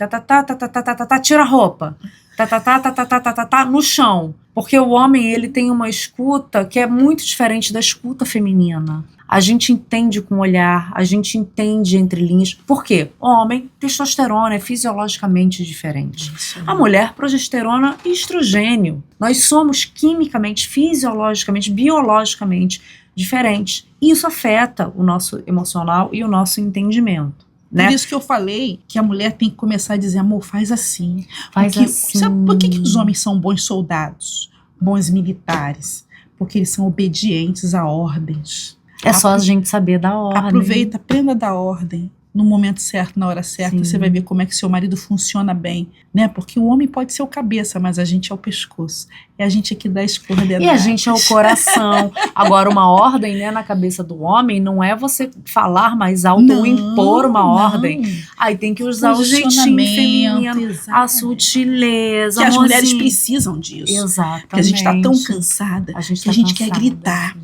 S2: tira a roupa, no chão. Porque o homem, ele tem uma escuta que é muito diferente da escuta feminina. A gente entende com o olhar, a gente entende entre linhas. Por quê? O homem, testosterona é fisiologicamente diferente. A mulher, progesterona e estrogênio. Nós somos quimicamente, fisiologicamente, biologicamente diferentes. E isso afeta o nosso emocional e o nosso entendimento. Né?
S3: Por isso que eu falei que a mulher tem que começar a dizer, amor, faz assim.
S2: Faz assim.
S3: Sabe por que os homens são bons soldados, bons militares? Porque eles são obedientes a ordens.
S2: É só a gente saber da ordem.
S3: Aproveita, aprenda da ordem. No momento certo, na hora certa,
S2: Sim.
S3: Você vai ver como é que seu marido funciona bem, né? Porque o homem pode ser o cabeça, mas a gente é o pescoço. É a gente que dá as coordenadas.
S2: E a gente é o coração. Agora, uma ordem, né, na cabeça do homem não é você falar mais alto ou impor uma ordem. Aí tem que usar o jeitinho feminino, a sutileza,
S3: que as mulheres precisam disso.
S2: Exatamente.
S3: Porque a gente tá tão cansada que a gente quer gritar.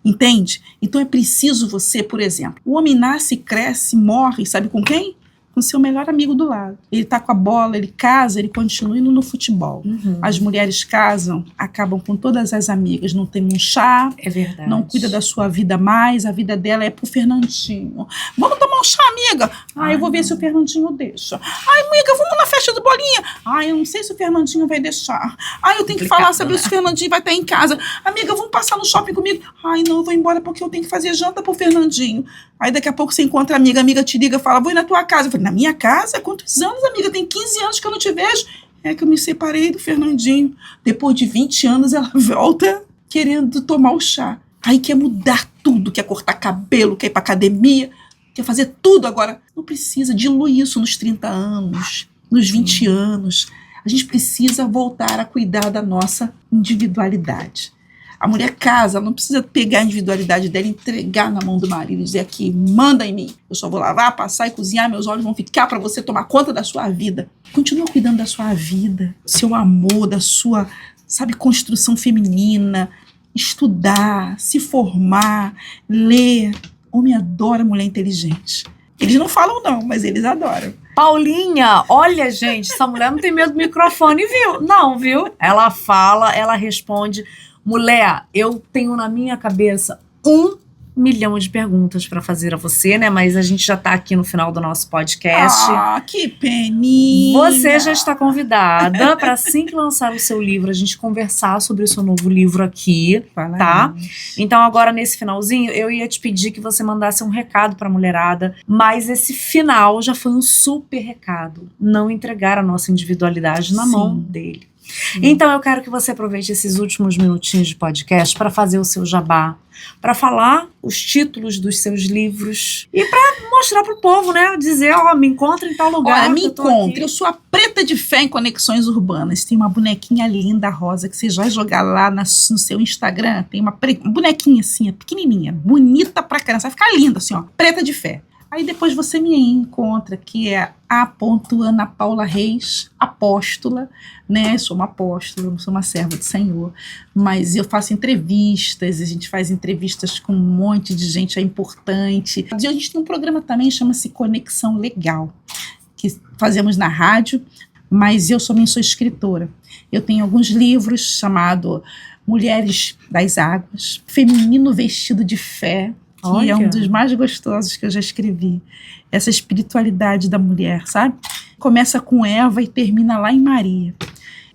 S3: Entende? Então é preciso você, por exemplo, o homem nasce, cresce, morre, sabe com quem? Com seu melhor amigo do lado. Ele tá com a bola, ele casa, ele continua indo no futebol.
S2: Uhum.
S3: As mulheres casam, acabam com todas as amigas, não tem um chá,
S2: é verdade.
S3: Não cuida da sua vida mais, a vida dela é pro Fernandinho. Vamos tomar um chá, amiga? Eu vou ver se o Fernandinho deixa. Amiga, vamos na festa do Bolinha? Eu não sei se o Fernandinho vai deixar. Eu tenho que falar, saber se o Fernandinho vai estar em casa. Amiga, vamos passar no shopping comigo? Não, eu vou embora porque eu tenho que fazer janta pro Fernandinho. Aí daqui a pouco você encontra a amiga te liga, fala, vou ir na tua casa. Eu falei, na minha casa? Quantos anos, amiga? Tem 15 anos que eu não te vejo. É que eu me separei do Fernandinho. Depois de 20 anos, ela volta querendo tomar o chá. Aí quer mudar tudo, quer cortar cabelo, quer ir pra academia, quer fazer tudo agora. Não precisa, dilui isso nos 30 anos, nos 20 anos. A gente precisa voltar a cuidar da nossa individualidade. A mulher casa, ela não precisa pegar a individualidade dela e entregar na mão do marido e dizer aqui, manda em mim. Eu só vou lavar, passar e cozinhar, meus olhos vão ficar para você tomar conta da sua vida. Continua cuidando da sua vida, seu amor, da sua, construção feminina, estudar, se formar, ler. Homem adora mulher inteligente. Eles não falam não, mas eles adoram.
S2: Paulinha, olha, gente, essa mulher não tem medo do microfone, viu? Não, viu? Ela fala, ela responde. Mulher, eu tenho na minha cabeça 1 milhão de perguntas para fazer a você, né? Mas a gente já tá aqui no final do nosso podcast.
S3: Ah, que peninha!
S2: Você já está convidada para, assim que lançar o seu livro, a gente conversar sobre o seu novo livro aqui, tá? Então agora nesse finalzinho, eu ia te pedir que você mandasse um recado pra mulherada, mas esse final já foi um super recado. Não entregar a nossa individualidade na mão dele. Então eu quero que você aproveite esses últimos minutinhos de podcast para fazer o seu jabá, para falar os títulos dos seus livros e para mostrar pro povo, né? Dizer, me encontra em tal lugar.
S3: Olha, me encontre. Eu sou a Preta de Fé em Conexões Urbanas. Tem uma bonequinha linda rosa que você vai jogar lá no seu Instagram. Tem uma bonequinha assim, pequenininha, bonita pra caramba. Vai ficar linda assim, ó. Preta de Fé. Aí depois você me encontra, que é a Ana Paula Reis, apóstola, né? Sou uma apóstola, não sou uma serva do Senhor, mas eu faço entrevistas, a gente faz entrevistas com um monte de gente importante. A gente tem um programa também, chama-se Conexão Legal, que fazemos na rádio, mas eu também sou escritora. Eu tenho alguns livros chamados Mulheres das Águas, Feminino Vestido de Fé, que
S2: Olha.
S3: é um dos mais gostosos que eu já escrevi. Essa espiritualidade da mulher, sabe? Começa com Eva e termina lá em Maria.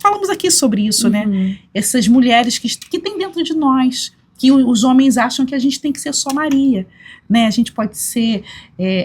S3: Falamos aqui sobre isso, né? Essas mulheres que tem dentro de nós, que os homens acham que a gente tem que ser só Maria, né? A gente pode ser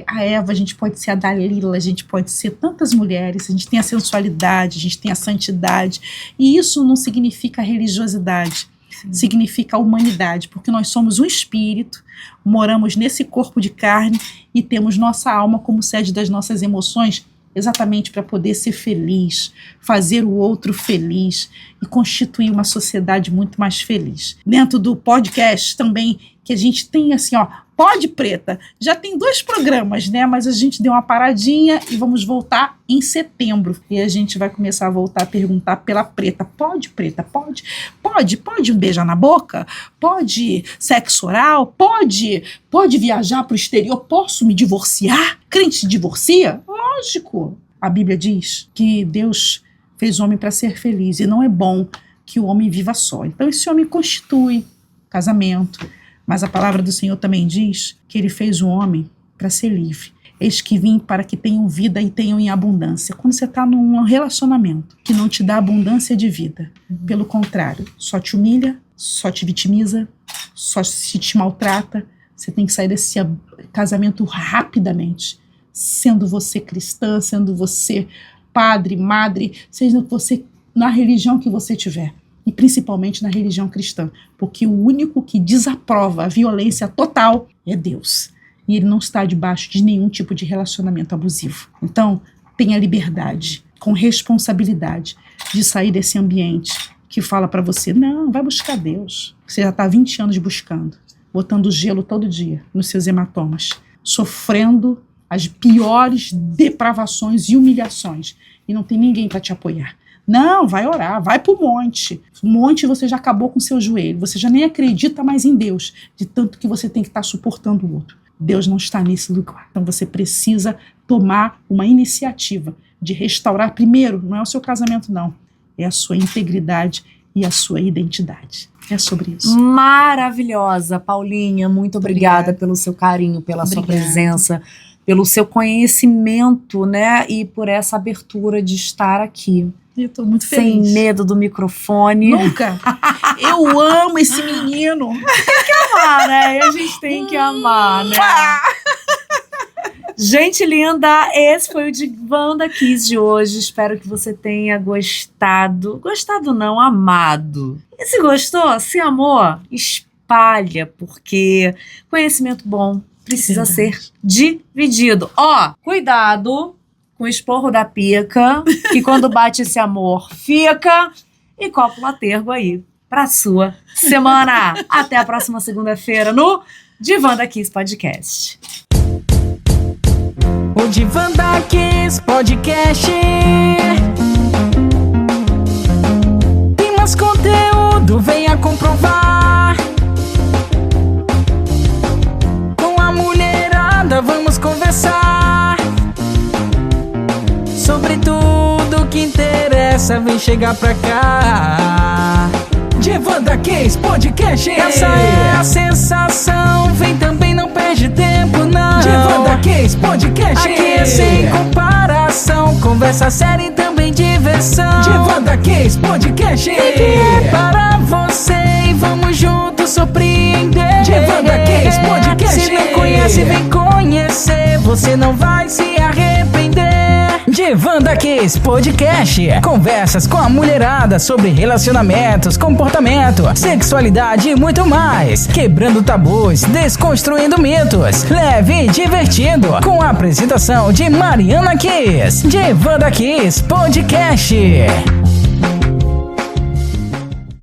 S3: a Eva, a gente pode ser a Dalila, a gente pode ser tantas mulheres, a gente tem a sensualidade, a gente tem a santidade, e isso não significa religiosidade. Significa a humanidade, porque nós somos um espírito, moramos nesse corpo de carne e temos nossa alma como sede das nossas emoções, exatamente para poder ser feliz, fazer o outro feliz e constituir uma sociedade muito mais feliz. Dentro do podcast também, que a gente tem assim, Pode Preta, já tem 2 programas, né? Mas a gente deu uma paradinha e vamos voltar em setembro. E a gente vai começar a voltar a perguntar pela Preta. Pode, Preta? Pode? Pode um beijar na boca? Pode sexo oral? Pode viajar para o exterior? Posso me divorciar? Crente se divorcia? Lógico. A Bíblia diz que Deus fez o homem para ser feliz e não é bom que o homem viva só. Então esse homem constitui casamento. Mas a palavra do Senhor também diz que ele fez o homem para ser livre. Eis que vim para que tenham vida e tenham em abundância. Quando você está num relacionamento que não te dá abundância de vida, pelo contrário, só te humilha, só te vitimiza, só se te maltrata, você tem que sair desse casamento rapidamente, sendo você cristã, sendo você padre, madre, seja você na religião que você tiver. E principalmente na religião cristã, porque o único que desaprova a violência total é Deus. E ele não está debaixo de nenhum tipo de relacionamento abusivo. Então, tenha liberdade, com responsabilidade, de sair desse ambiente que fala para você, não, vai buscar Deus. Você já está há 20 anos buscando, botando gelo todo dia nos seus hematomas, sofrendo as piores depravações e humilhações, e não tem ninguém para te apoiar. Não, vai orar, vai pro monte. Monte você já acabou com o seu joelho, você já nem acredita mais em Deus, de tanto que você tem que estar suportando o outro. Deus não está nesse lugar. Então você precisa tomar uma iniciativa de restaurar primeiro, não é o seu casamento não, é a sua integridade e a sua identidade. É sobre isso.
S2: Maravilhosa, Paulinha, muito obrigada pelo seu carinho, pela sua presença, pelo seu conhecimento, né, e por essa abertura de estar aqui.
S3: Eu tô muito feliz.
S2: Sem medo do microfone.
S3: Nunca. Eu amo esse menino.
S2: Tem que amar, né? A gente tem que amar, né? Gente linda, esse foi o Divã Kiss de hoje. Espero que você tenha gostado. Gostado não, amado. E se gostou, se amou, espalha, porque conhecimento bom precisa ser dividido. Cuidado com o esporro da pica, que quando bate esse amor fica, e cópula tergo aí pra sua semana. Até a próxima segunda-feira no Divã Kiss Podcast.
S1: O Divã Kiss Podcast tem mais conteúdo, venha comprovar. Com a mulherada vamos conversar sobre tudo que interessa, vem chegar pra cá. Divanda Kiss Podcast. Essa é a sensação, vem também, não perde tempo não. Divanda Kiss Podcast. Aqui é sem comparação, conversa séria e também diversão. Divanda Kiss Podcast. Aqui é para você e vamos juntos surpreender. Divanda Kiss Podcast. Se não conhece, vem conhecer, você não vai se arrepender. Divanda Kiss Podcast. Conversas com a mulherada sobre relacionamentos, comportamento, sexualidade e muito mais. Quebrando tabus, desconstruindo mitos. Leve e divertido. Com a apresentação de Mariana Kiss. Divanda Kiss Podcast.